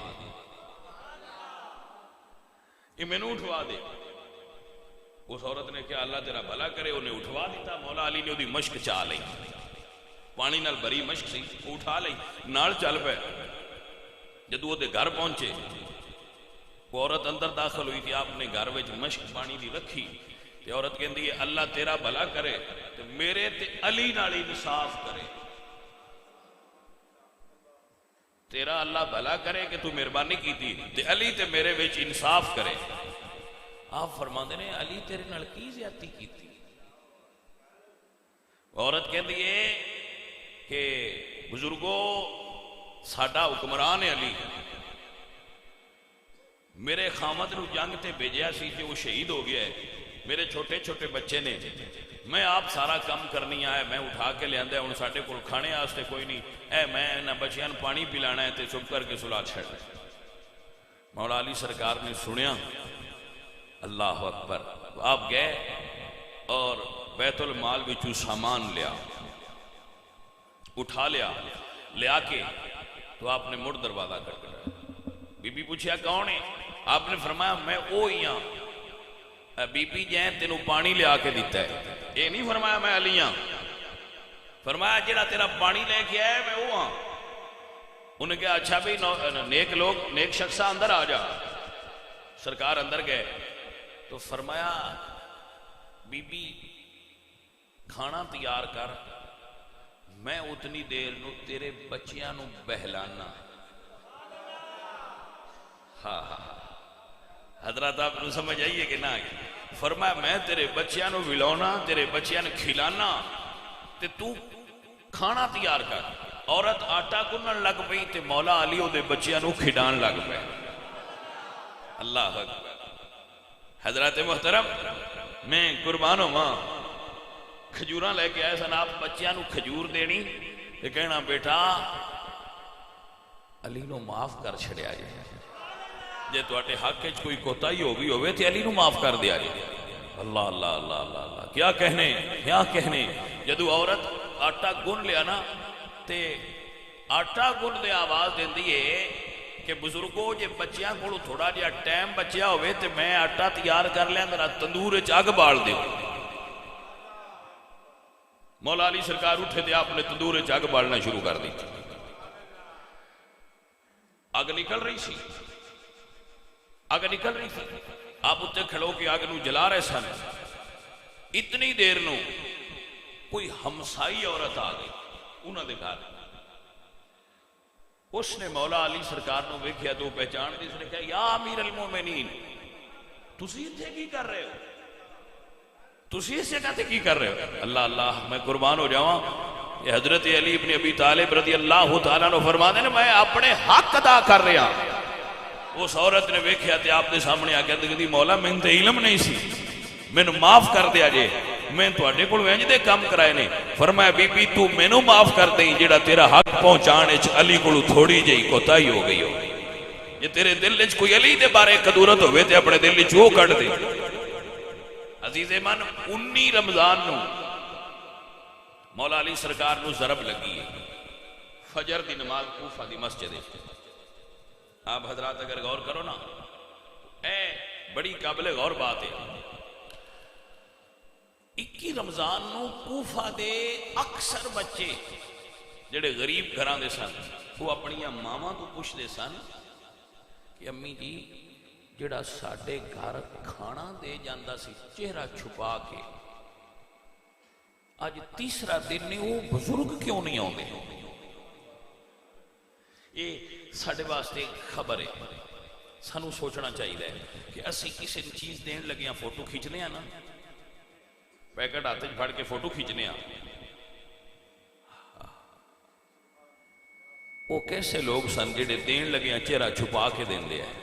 اے مینوں اٹھوا دے. اس عورت نے کہا اللہ تیرا بھلا کرے، انہیں اٹھوا دیتا. مولا علی نے وہ دی مشک چاہ لئی، پانی نال بری مشک سی اٹھا لئی نال چل پے. جدو وہ دے گھر پہنچے وہ عورت اندر داخل ہوئی تھی، آپ نے گھر وچ مشک پانی دی رکھی. تے عورت کہندی ہے اللہ تیرا بھلا کرے تے میرے تے علی نال انصاف کرے. تیرا اللہ بھلا کرے کہ تو مہربانی کیتی تے علی تے میرے وچ انصاف کرے. آپ فرماندے نے علی تیرے نال کی زیادتی کیتی؟ عورت کہندی ہے کہ بزرگو ساڈا حکمران ہے علی، میرے خامد نو جنگ تے بھیجیا سی کہ وہ شہید ہو گیا ہے، میرے چھوٹے چھوٹے بچے نے، میں آپ سارا کام کرنی آیا، میں اٹھا کے لے آندے ہوں ساڈے کول کھانے واسطے کوئی نہیں، اے میں انہاں بچیاں نوں پانی پلانا ہے تے چپ کر کے سلا چھڑ. مولا علی سرکار نے سنیا، اللہ اکبر. آپ گئے اور بیت المال وچوں سامان لیا، اٹھا لیا، لیا کے تو آپ نے مڑ دروازہ کر دیا. بی بی پوچھیا کون ہے؟ آپ نے فرمایا میں وہی ہاں. بی بی جائیں تینوں پانی لیا کے دیتا ہے. یہ نہیں فرمایا میں علی ہاں، فرمایا جڑا تیرا پانی لے کے آیا میں وہ ہاں. انہیں کہا اچھا بھی نیک لوگ نیک شخصہ اندر آ جا. سرکار اندر گئے تو فرمایا بی بی کھانا تیار کر میں اتنی دیر نو تیرے بچیاں نو بہلانا. ہاں ہاں حضرات آپ نو سمجھ آئیے کہ نہ آئی؟ فرمایا میں تیرے بچیاں نو ولاونا، تیرے بچیاں نو کھلانا تے تو کھانا تیار کر. عورت آٹا گنن لگ پئی تے مولا علی او دے بچیاں نو کھڈان لگ پئے. اللہ اکبر. حضرات محترم میں قربان ہواں، کھجوراں لے کے آئے سن، آپ بچیاں نو کھجور دینی تے کہنا بیٹا علی نو معاف کر چھڑیا جائے، جے تواڈے حق وچ کوئی کوتاہی ہو گئی ہوے تے علی نو معاف کر دیا جائے. اللہ اللہ اللہ اللہ اللہ، کیا کہنے کیا کہنے. جدو عورت آٹا گن لیا نا تے آٹا گن دے آواز دیندی ہے کہ بزرگوں جے بچیاں کو تھوڑا جہا ٹائم بچیا ہوئے تے میں آٹا تیار کر لیا، میرا تندور وچ اگ بال دیو. مولا علی سرکار اٹھے تے آپ نے تندور وچ اگ بالنا شروع کر دی. اگ نکل رہی سی، اگ نکل رہی تھی، آپ اتنے کھڑو کے اگ نو جلا رہے سن. اتنی دیر نو کوئی ہمسائی عورت آ گئی انہوں نے گھر. اس نے مولا علی سرکار نو ویکھیا تو پہچان دی. اس نے کہا یا امیر المومنین تسی اتھے کی کر رہے ہو، تسی اس جگہ تے کی کر رہے ہو. اللہ اللہ میں قربان ہو جاواں. یہ حضرت علی ابن ابی طالب رضی اللہ تعالیٰ نے فرماتے ہیں میں اپنے حق ادا کر رہا. اس عورت نے ویکھیا تے آپ دے سامنے آ کے کہندی مولا میں تے علم نہیں سی، مینوں معاف کر دیا جے، میں تواڈے کول انج دے کام کرائے نے. فرمایا بی بی تو مینوں معاف کر دیں جڑا تیرا حق پہنچانے وچ علی کول تھوڑی جہی کوتاہی ہو گئی ہو. جے تیرے دل وچ کوئی علی دے بارے کدورت ہوئے تے اپنے دل وچ وہ کڈ دے. عزیز من 19 رمضان نو مولا علی سرکار نو ضرب لگی ہے. فجر دی نماز کوفہ دی مسجد ہے. آپ حضرات اگر غور کرو نا اے بڑی قابل غور بات ہے. 21 رمضان نو کوفہ دے اکثر بچے جڑے غریب گھراں دے سن وہ اپنی ماواں تو پوچھتے سن کہ امی جی جڑا ساڈے گھر کھانا دے جاندا سی چہرہ چھپا کے، آج تیسرا دن نے وہ بزرگ کیوں نہیں آتے؟ یہ ساڈے واسطے خبر ہے. سانو سوچنا چاہیے کہ اسی کسی چیز دین لگے ہیں فوٹو کھینچنے ہیں نا، پیکٹ ہاتھ پھڑ کے فوٹو کھینچنے ہیں. وہ کیسے لوگ سن جڑے دین لگے ہیں چہرہ چھپا کے دین دے ہیں.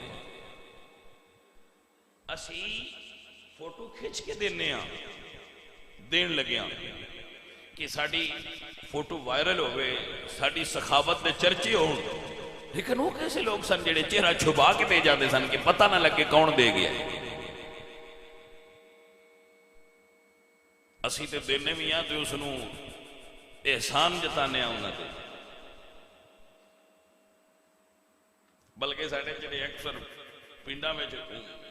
اسی فوٹو کھینچ کے دینے ہیں دین لگے ہیں کہ ساڑی فوٹو وائرل ہوئے، ساڑی سخاوت دے چرچے ہوں. لیکن وہ کیسے لوگ سن جڑے چہرہ چھپا کے دے جاتے سن کہ پتہ نہ لگے کون دے گیا. اسی تے دینے بھی ہیں تو اس نو احسان جتانے ہیں انہوں نے. بلکہ ساڑے جڑے اکثر پنڈا میں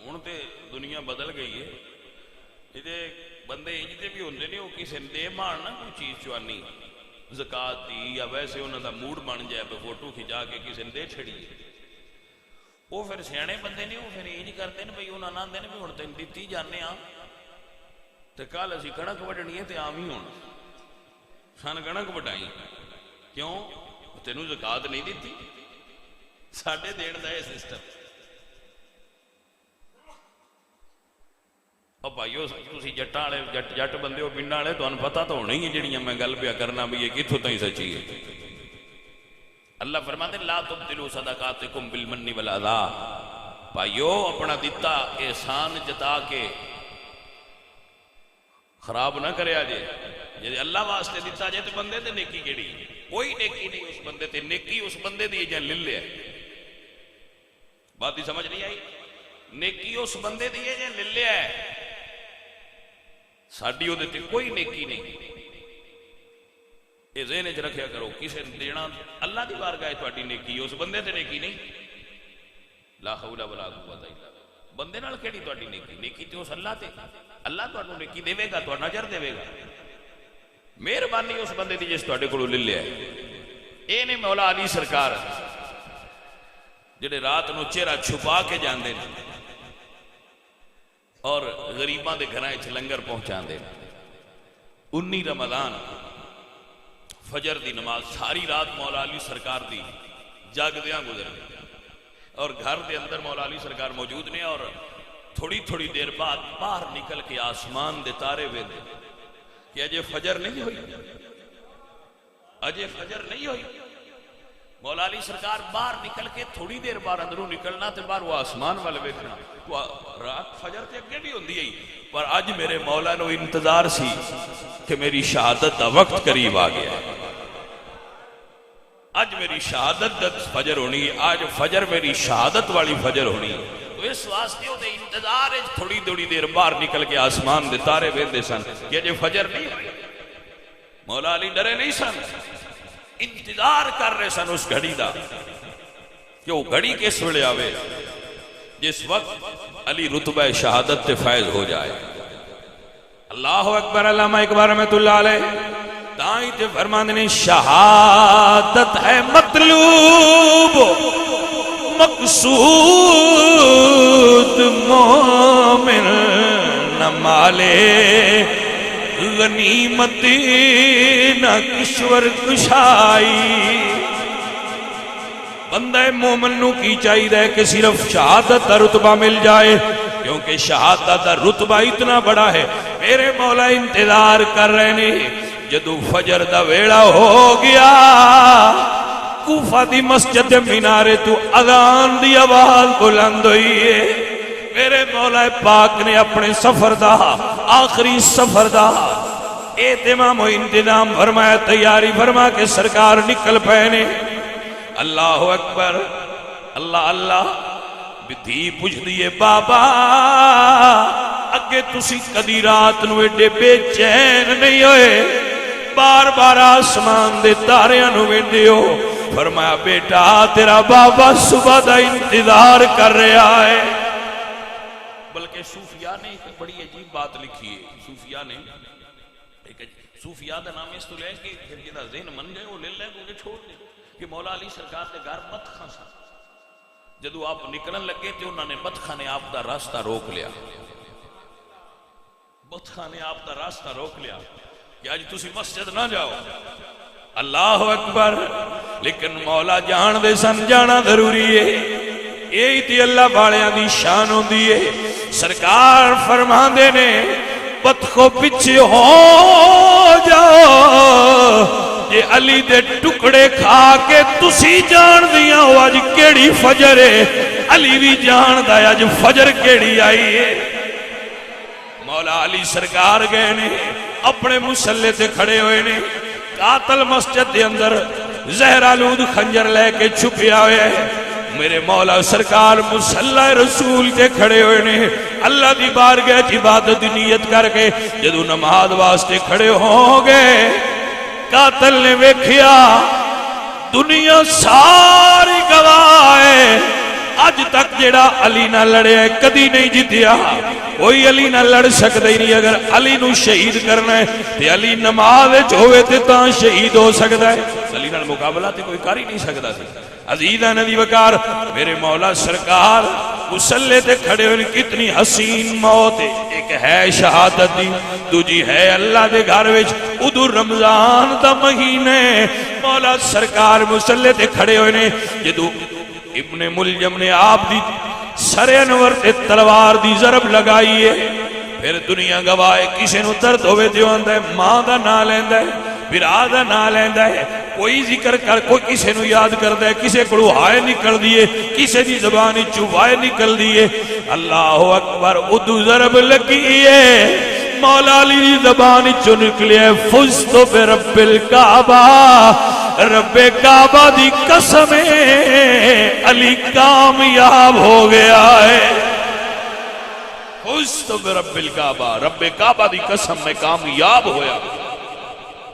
ہوں تے دنیا بدل گئی ہے. یہ بندے انجتے بھی ہوندے نہیں، وہ کسی نے دے مارنا کوئی چیز چوانی زکاة دی یا ویسے انہوں دا موڈ بن جائے پہ فوٹو کھچا کے کسی نے دے چھڑی. وہ پھر سیانے بندے نہیں، وہ پھر یہ کرتے ہیں بھئی انہوں نے آندے ہیں بھی ہوں تین دیتی جانے ہاں تے کال اسی کڑک وڈنی ہے تے عام ہی ہوں سان کڑک وڈائی کیوں تینوں زکاة نہیں دیتی. ساڑھے دین دا ہے سسٹم. اور بھائیو تسی جٹاں والے جٹ بندے ہو پنڈاں والے تہاں پتہ تو ہونا ہی ہے جڑیاں میں گل پیا کرنا بھی یہ کتھوں تائیں سچی ہے. اللہ فرماتے ہیں لا تبطلوا صدقاتکم بالمن والاذی. بھائیو اپنا دیتا احسان جتا کے خراب نہ کریا جے. جے اللہ واسطے دیتا جے تو بندے تے نیکی کیڑی؟ کوئی نیکی نہیں اس بندے تے. نیکی اس بندے دی جے لے لے. بات ہی سمجھ نہیں آئی؟ نیکی اس بندے دی جے لے لے ہے، ساڈی وہ دیتے کوئی نیکی نہیں. یہ ذہن وچ رکھیا کرو کسے دینا اللہ دی بارگاہ تہاڈی نیکی اس بندے تے نیکی نہیں. لا حول ولا قوت الا باللہ. بندے نال کیڑی تہاڈی نیکی؟ نیکی تے اس اللہ تے. اللہ تہانوں نیکی دے گا، تہاڈا اجر دے گا. مہربانی اس بندے دی جس تہاڈے کولوں لے لیا ہے. اے نے مولا علی سرکار جڑے رات نو چہرہ چھپا کے جاندے نے اور غریباں دے گھراں وچ لنگر پہنچاندے. 19 رمضان فجر دی نماز ساری رات مولا علی سرکار دی جاگدیاں گزر گئی اور گھر دے اندر مولا علی سرکار موجود نے اور تھوڑی تھوڑی دیر بعد باہر نکل کے آسمان دے تارے ویندے کہ اجے فجر نہیں ہوئی، اجے فجر نہیں ہوئی۔ مولا علی سرکار باہر نکل کے تھوڑی دیر باہر اندروں نکلنا تے باہر وہ آسمان والے ویکھنا، تو رات فجر تے اگے بھی ہوندی ہے، پر اج میرے مولا نو انتظار سی کہ میری شہادت دا وقت قریب آ گیا، اج میری شہادت دا فجر ہونی ہے، آج فجر میری شہادت والی فجر ہونی ہے۔ تو اس واسطے وہ انتظار تھوڑی تھوڑی دیر باہر نکل کے آسمان دے تارے ویندے سن کہ اجے فجر نہیں ہوئی۔ مولا علی ڈرے نہیں سن، انتظار کر رہے سن اس گھڑی دا کہ وہ گھڑی کس ویلے آوے جس وقت علی رتبہ شہادت تے فائز ہو جائے۔ اللہ اکبر۔ علامہ اقبال رحمۃ اللہ علیہ تائیں تے فرماندے نے شہادت ہے مطلوب مقصود مومن نہ مالے غنیمت نہ کشور کشائی۔ بندہ مومن نو کی چاہیے کہ صرف شہادت کا رتبہ مل جائے، کیونکہ شہادت کا رتبہ اتنا بڑا ہے۔ میرے مولا انتظار کر رہے نے، جدو فجر دا ویڑا ہو گیا کوفہ دی مسجد مینارے تو اذان دی آواز بلند ہوئی ہے۔ میرے مولا پاک نے اپنے سفر دا آخری سفر دا اہتمام و انتظام فرمایا، تیاری فرما کے سرکار نکل پہنے۔ اللہ اکبر، اللہ اللہ۔ بدھی پوچھ دیئے بابا اگے تسی کدی رات نو ایڈے بے چین نہیں ہوئے، بار بار آسمان دے تاریاں نو ویندے ہو؟ فرمایا بیٹا تیرا بابا صبح دا انتظار کر رہا ہے۔ بلکہ صوفیاء نے ایک بڑی عجیب بات لکھی ہے، صوفیاء نے صوفیاء دا نام اس تو لے کہ پھر جدا ذہن من گئے وہ لے لے انہیں چھوڑ دے کہ مولا علی سرکار دے گھر مدخاں سا، جدو آپ نکلن لگے تھے انہوں نے مدخاں نے آپ دا راستہ روک لیا، مدخاں نے آپ دا راستہ روک لیا کہ آج تسی مسجد نہ جاؤ۔ اللہ اکبر۔ لیکن مولا جان دے سن جانا ضروری ہے، یہی تی اللہ بالیاں دی شان ہوندی ہے۔ سرکار فرماندے نے پتخو پیچھے ہو جاؤ، یہ علی دے ٹکڑے کھا کے تسی جان دیاں ہو آج کیڑی فجر ہے، علی بھی جان دا آج فجر کیڑی آئی ہے۔ مولا علی سرکار گئے نے، اپنے مسلح تے کھڑے ہوئے نے، قاتل مسجد دے اندر زہر آلود خنجر لے کے چھپیا ہوئے ہیں۔ میرے مولا سرکار مسلح رسول تے کھڑے ہوئے نے، اللہ دی بارگاہ کی عبادت نیت کر کے جدو نماز واسطے کھڑے ہوں گے، قاتل نے ویکھیا دنیا ساری گواہ ہے، اج تک جڑا علی نہ لڑے ہے کدی نہیں جیتیا، کوئی علی نہ لڑ سکتا ہی نہیں۔ اگر علی نو شہید کرنا ہے تے علی نماز وچ ہوئے تے تاں شہید ہو سکتا ہے، علی نال مقابلہ تے کوئی کر ہی نہیں سکتا سی۔ عزیزاں نبی وقار، میرے مولا سرکار مسلح تے کھڑے ہوئے، کتنی حسین موت ہے، ایک ہے شہادت دی، دوجی ہے اللہ دے گھر وچ ادو رمضان دا مہینے۔ مولا سرکار مسلح تے کھڑے ہوئے نے، جدو ابن ملجم نے آپ دی سر انور تے تلوار دی ضرب لگائی ہے، پھر دنیا گواہ کسے نو درد ہوئے دیو آندہ ہے، ماں دا نہ لیندہ ہے، برا دا نہ لیندہ ہے، کوئی ذکر کر، کوئی کسے نو یاد کردہ ہے، کسے کڑو ہائے نکل دیئے، کسے دی زبانی چوائے نکل دیئے۔ اللہ اکبر۔ ادو ضرب لگی ہے، مولا علی دی زبانی چو نکلے، فزتو برب الکعبہ، رب کعبہ دی قسم علی کامیاب ہو گیا ہے۔ فزتو برب الکعبہ، رب کعبہ دی قسم میں کامیاب ہویا۔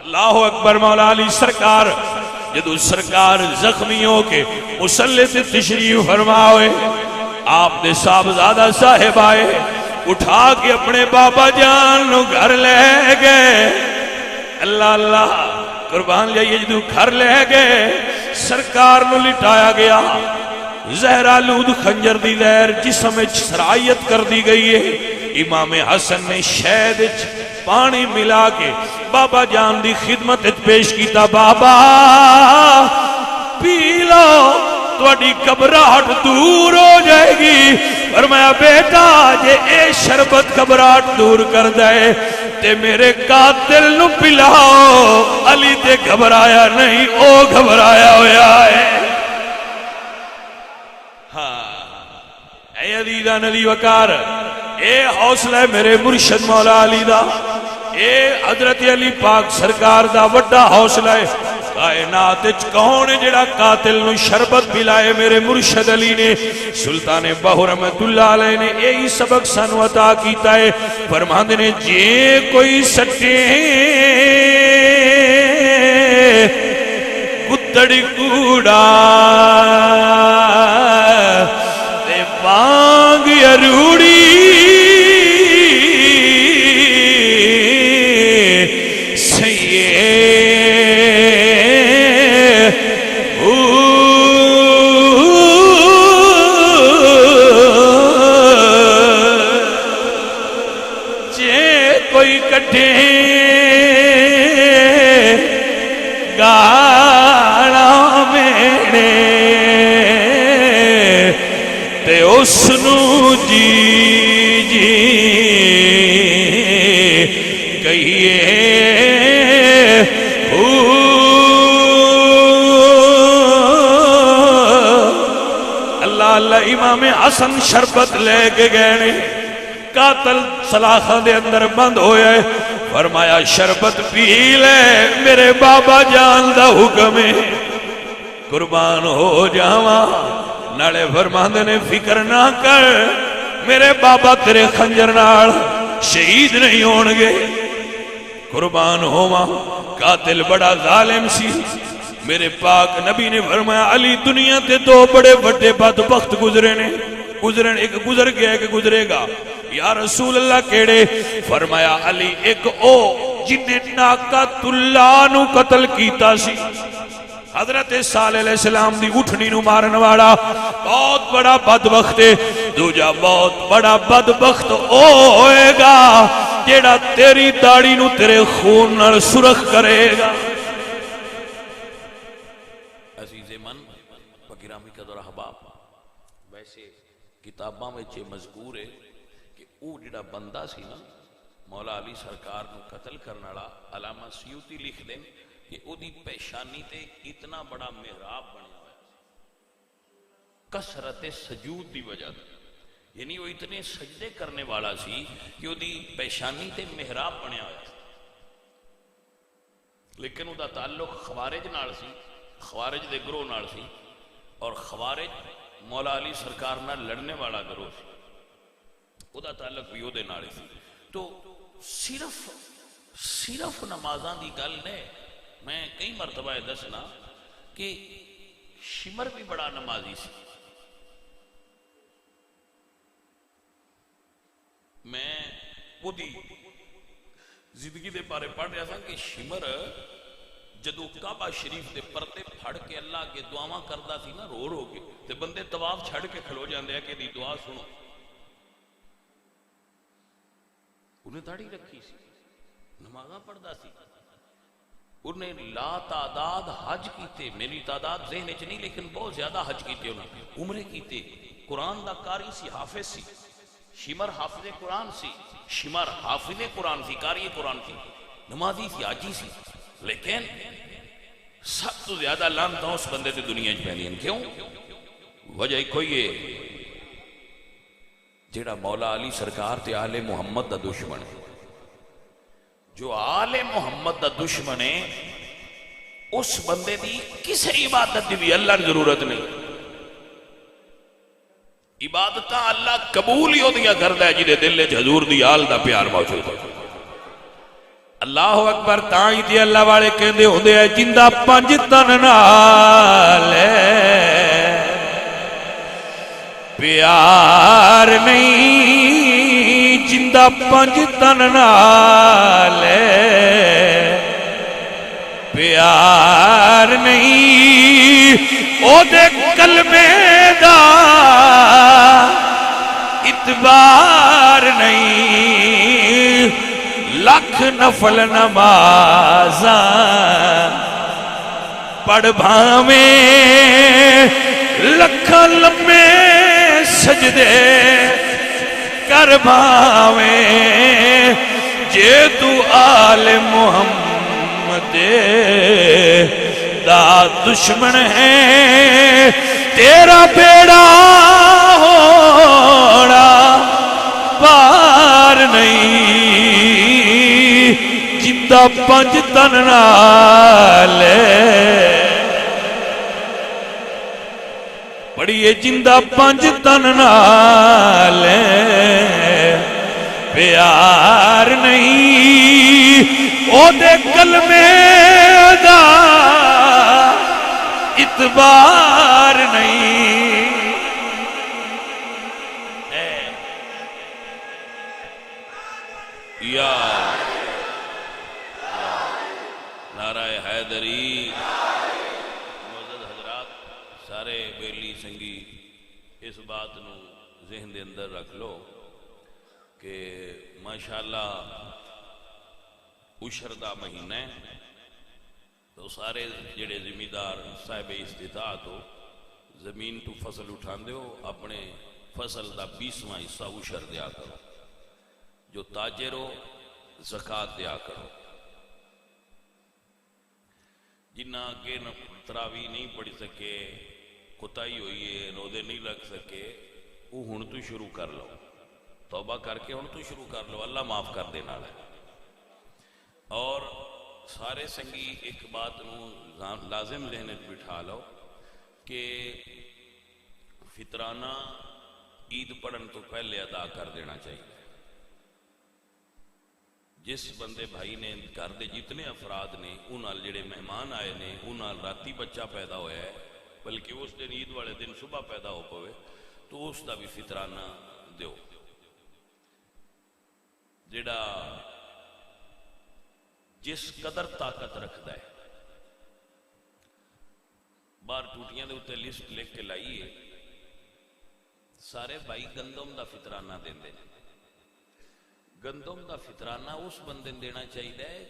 اللہ اکبر۔ مولا علی سرکار جدو سرکار زخمیوں کے مسلح سے تشریف فرما ہوئے، آپ نے صاحبزادہ صاحب آئے، اٹھا کے اپنے بابا جان نو گھر لے گئے۔ اللہ اللہ قربان جائیے، جدو گھر لے گئے سرکار نو لٹایا گیا، زہر آلود خنجر دی لہر جسم وچ سرایت کر دی گئی ہے۔ امام حسن نے شہد پانی ملا کے بابا جان دی خدمت پیش کیتا، بابا پی لو تھوڑی گھبراہٹ دور ہو جائے گی۔ فرمایا بیٹا جے اے شربت گھبراہٹ دور کر دے تے میرے قاتل نو پلاؤ۔ علی تے گھبرایا نہیں، او گھبرایا ہویا ہے۔ اے عزیزاں نبی وقار، اے حوصلہ ہے میرے مرشد مولا علی دا، اے حضرت علی پاک سرکار دا وڈا حوصلہ ہے۔ کائنات وچ کون ہے جڑا قاتل نو شربت پلائے؟ میرے مرشد علی نے، سلطان باہو رحمت اللہ علیہ نے یہی سبق سانو عطا کیتا ہے۔ فرماندے نے جے کوئی سٹے کتڑی کوڑا تے بانگ اروڑی گالا میرے تے اس نو جی جی کہیے اللہ اللہ۔ امام حسن شربت لے کے گئے، قاتل سلاخہ دے اندر بند ہویا ہے۔ فرمایا شربت پی لے، میرے بابا جان دا حکم ہے، قربان ہو جاواں۔ نالے فرماندے نے فکر نہ کر، میرے بابا تیرے خنجر نال شہید نہیں ہون گے، قربان ہوواں۔ قاتل بڑا ظالم سی۔ میرے پاک نبی نے فرمایا علی دنیا تے دو بڑے بڑے بدبخت گزرے نے، ایک گزر گیا ایک گزرے گا۔ یا رسول اللہ کیڑے؟ فرمایا علی ایک او جنہیں ناقۃ اللہ نو قتل کیتا سی، حضرت صالح علیہ السلام دی اٹھنی نو مارن والا، بہت بڑا بدبخت ہے۔ دوجا بہت بڑا بدبخت او ہوئے گا جیڑا تیری داڑھی نو تیرے خون نال سرخ کرے گا۔ عزیز من وگرامی قدر احباب، ویسے کتاباں میں مذکور ہے کہ او جڑا بندہ سی نا مولا علی سرکار نو قتل کرنے والا، علامہ سیوطی لکھ دیں کہ او دی پیشانی تے اتنا بڑا محراب بنیا ہوا ہے کثرت سجود دی وجہ، یعنی وہ اتنے سجدے کرنے والا سی کہ او دی پیشانی تے محراب بنیا ہوا ہے۔ لیکن او دا تعلق خوارج نال سی، خوارج دے گروہ نال سی، اور خوارج مولا علی سرکار نال لڑنے والا گروہ سی، او دا تعلق بھی او دے نال سی۔ تو صرف نمازاں دی گل نے، میں کئی مرتبہ دسنا کہ شمر بھی بڑا نمازی سی۔ میں وہ دی زندگی دے بارے پڑھ رہا تھا کہ شمر جدو کعبہ شریف دے پردے پھڑ کے اللہ کے دعاواں کردا سی نا رو رو کے، تے بندے طواف چھڑ کے کھلو جاندے ہیں کہ دی دعا سنو۔ انہیں داڑھی رکھی سی، نمازاں پڑھدا سی، انہیں لا تعداد حج کیتے، میری تعداد ذہن چ نہیں لیکن بہت زیادہ حج کیتے، انہیں عمرے کیتے، قرآن دا قاری سی، حافظ سی۔ شمر حافظ قرآن سی، شمر حافظ قرآن سی، قاری قرآن سی، نمازی سی، حاجی سی، لیکن سب تو زیادہ لعنتاں اس بندے تے دنیا چ پہنی ہیں۔ کیوں؟ وجہ کوئی ہے جیڑا مولا علی سرکار تے آل محمد دا دشمن ہے۔ جو آل محمد دا دشمن ہے اس بندے دی کسی عبادت دی بھی اللہ کی ضرورت نہیں۔ عبادتاں اللہ قبول ہی ہوندیاں کردا ہے جدے دل وچ حضور دی آل دا پیار موجود ہے۔ اللہ اکبر۔ تاں ہی تے اللہ والے کہندے ہوندے ہیں جندا پنج تن نال پیار نہیں، جندا پنج تن نال پیار نہیں، او دے کلمے دا اعتبار نہیں، لکھ نفل نمازاں پڑھ بھاویں لکھاں لمے سجدے کر بھاویں جے تو آل محمد دا دشمن ہے تیرا بیڑا ہونا پار نہیں جندہ پنج تن نالے پڑھئے جندہ پنج تن نالے پیار نہیں او دے کلمے دا اتبار نہیں یا نعرہ حیدری معزز حضرات سارے بیلی سنگی اس بات نو ذہن دے اندر رکھ لو کہ ماشاءاللہ عشر دا مہینہ ہے تو سارے جڑے زمیندار صاحب استطاعت ہو زمین تو فصل اٹھان دے ہو اپنے فصل دا 20واں حصہ عشر دیا کرو جو تاجر ہو زکاة دیا کرو جنہ کے تراوی نہیں پڑھ سکے کتائی ہوئی ہے روزے نہیں لگ سکے وہ ہن تو شروع کر لو توبہ کر کے ہن تو شروع کر لو اللہ معاف کر دینا ہے اور سارے سنگی ایک بات نو لازم ذہن بٹھا لو کہ فطرانہ عید پڑھن تو پہلے ادا کر دینا چاہیے جس بندے بھائی نے گھر دے جتنے افراد نے انہاں جڑے مہمان آئے نے انہاں راتی بچہ پیدا ہویا ہے بلکہ اس دن عید والے دن صبح پیدا ہو پوے تو اس دا بھی فطرانہ دیو جڑا جس قدر طاقت رکھتا ہے باہر ٹوٹیاں دے اتے لسٹ لکھ کے لائیے سارے بھائی گندم دا فطرانہ دیں دے گندم دا فطرانہ اس بندے دینا چاہیے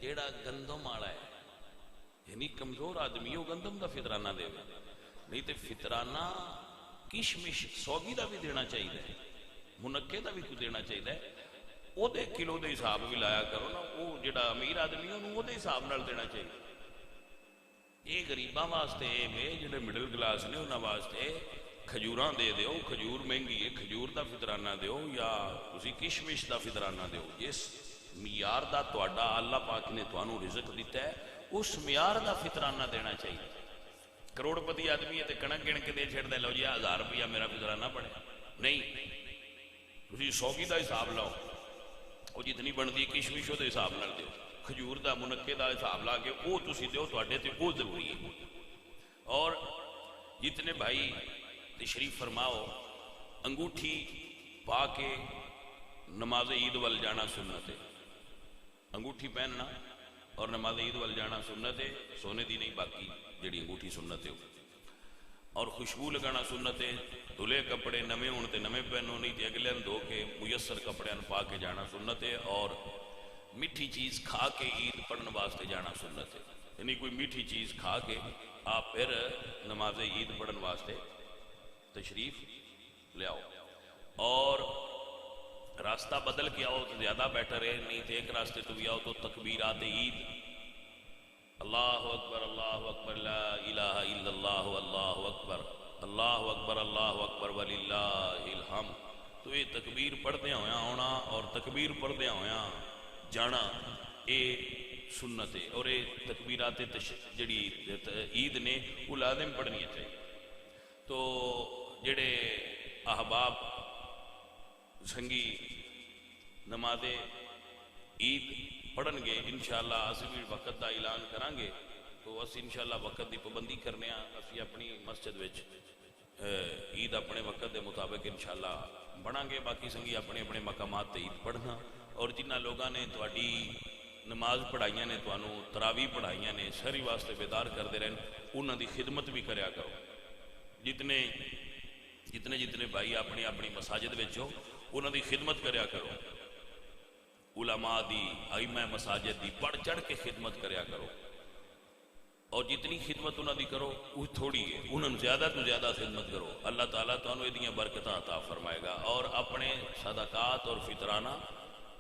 جیڑا گندم آڑا ہے یعنی کمزور آدمی ہو گندم دا فطرانہ دے نہیں تے فطرانہ کشمش سوگی دا بھی دینا چاہیے منکے دا بھی کوئی دینا چاہیے او دے کلو دے حساب بھی لایا کرو نا وہ جڑا امیر آدمی ہو وہ دے حساب نال دینا چاہیے یہ غریباں واسطے میں جڑے مڈل کلاس نے انہاں واسطے کھجوراں دے دیو کھجور مہنگی ہے کھجور دا فطرانہ دیو یا تسی کشمش دا فطرانہ دیو جس معیار دا تہاڈا اللہ پاک نے تانوں رزق دیتا ہے اس معیار دا فطرانہ دینا چاہیے کروڑ پتی آدمی ہے تے کنک گن کے دے چھڑدا لو جی 1000 روپیہ میرا فطرانہ پڑے نہیں تسی 100 دا حساب لاؤ وہ جتنی بنتی کشمش دے حساب نال دیو کھجور دا منکے دا حساب لا کے وہ تسی دیو تواڈے تے وہ ضروری ہے اور جتنے بھائی تشریف فرماؤ انگوٹھی پا کے نماز عید وال جانا سنت ہے انگوٹھی پہننا اور نماز عید وال جانا سنت ہے سونے دی نہیں باقی جڑی انگوٹھی سنت ہے اور خوشبو لگانا سنت ہے دھلے کپڑے نمے ہون تے نمے پہنو نہیں تے اگلے دھو کے میسر کپڑے پا کے جانا سنت ہے اور میٹھی چیز کھا کے عید پڑھنے واسطے جانا سنت ہے یعنی کوئی میٹھی چیز کھا کے آپ پھر نماز عید پڑھنے واسطے تشریف لے آؤ اور راستہ بدل کے آؤ تو زیادہ بیٹر ہے نہیں تو ایک راستے تو بھی آؤ تو تکبیرات عید اللہ اکبر لا الہ الا اللہ اللہ اکبر وللہ الحمد تو یہ تکبیر پڑھدے ہویا آنا اور تکبیر پڑھدے ہویا جانا اے سنت ہے اور یہ تکبیرات جڑی عید نے وہ لازم پڑھنی چاہیے تو جڑے احباب سنگی نماز عید پڑھن گے انشاءاللہ اسی بھی وقت دا اعلان کران گے تو اسی انشاءاللہ وقت دی پابندی کرنے اسی اپنی مسجد وچ عید اپنے وقت دے مطابق انشاءاللہ بڑھاں گے باقی سنگی اپنے اپنے مقامات تے عید پڑھنا اور جنہ لوگاں نے تواڈی نماز پڑھائیاں نے توانوں تراویح پڑھائیاں نے سری واسطے بیدار کردے رہن انہاں دی خدمت بھی کریا کرو جتنے بھائی اپنی اپنی مساجد وچ ہو انہاں دی خدمت کریا کرو علماء دی ائمہ مساجد دی بڑھ چڑھ کے خدمت کریا کرو، اور جتنی خدمت انہاں دی کرو وہ تھوڑی ہے، انہاں زیادہ تو زیادہ خدمت کرو، اللہ تعالیٰ تانوں ایدیاں برکتاں عطا فرمائے گا۔ اور اپنے صدقات اور فطرانہ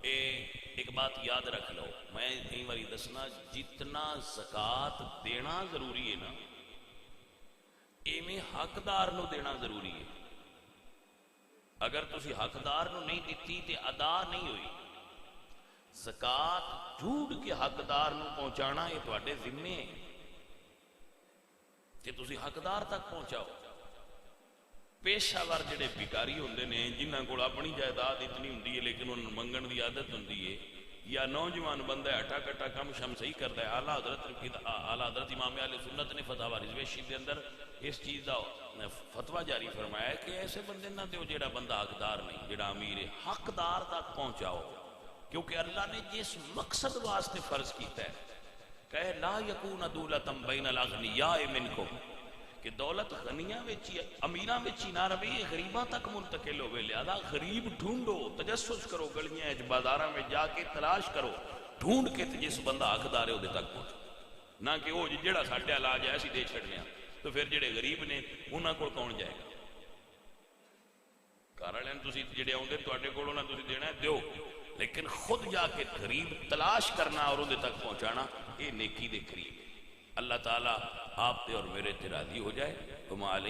ایک بات یاد رکھ لو، میں کئی باری دسنا، جتنا زکوٰۃ دینا ضروری ہے نا، ایویں حقدار نو دینا ضروری ہے۔ اگر تسی حقدار نو نہیں دیتی تے ادا نہیں ہوئی۔ زکوٰۃ جھوٹ کے حقدار نو پہنچانا یہ تواڈے ذمے ہے کہ تسی حقدار تک پہنچاؤ۔ پیشہ ور جڑے بھکاری ہوندے نے، جنہاں کول اپنی جائیداد اتنی ہوندی ہے لیکن انہوں منگن دی عادت ہوندی ہے، یا نوجوان بندہ ہٹا کٹا کم شم صحیح کرتا ہے، اعلیٰ حضرت امام اہل سنت نے فتاوی رضویشی کے اندر اس چیز دا فتویٰ جاری فرمایا ہے کہ ایسے بندے نہ دیو جڑا بندہ حقدار نہیں، جڑا امیر ہے، حقدار تک پہنچاؤ، کیونکہ اللہ نے جس مقصد واسطے فرض کیتا ہے کہ لا یکون دولۃ بین الاغنیاء منکم، کہ دولت غنیاں وچی امیراں وچی نہ رہے، غریباں تک منتقل ہوئے، لہذا غریب ڈھونڈو، تجسس کرو، گلیاں وچ بازاراں میں جا کے تلاش کرو، ڈھونڈ کے جس بندہ حقدار ہے وہ تک پہنچو، نہ کہ وہ جڑا ساڈے علاج ہے اسی دے چھڑنے ہاں، تو پھر جڑے غریب نے انہاں کول کون جائے گا؟ گھر والے تسی جڑے آؤندے تواڈے کول انہاں تسی دینا ہے دیو، لیکن خود جا کے غریب تلاش کرنا اور ان تک پہنچانا یہ نیکی دے قریب ہے۔ اللہ تعالیٰ آپ تے اور میرے تے راضی ہو جائے۔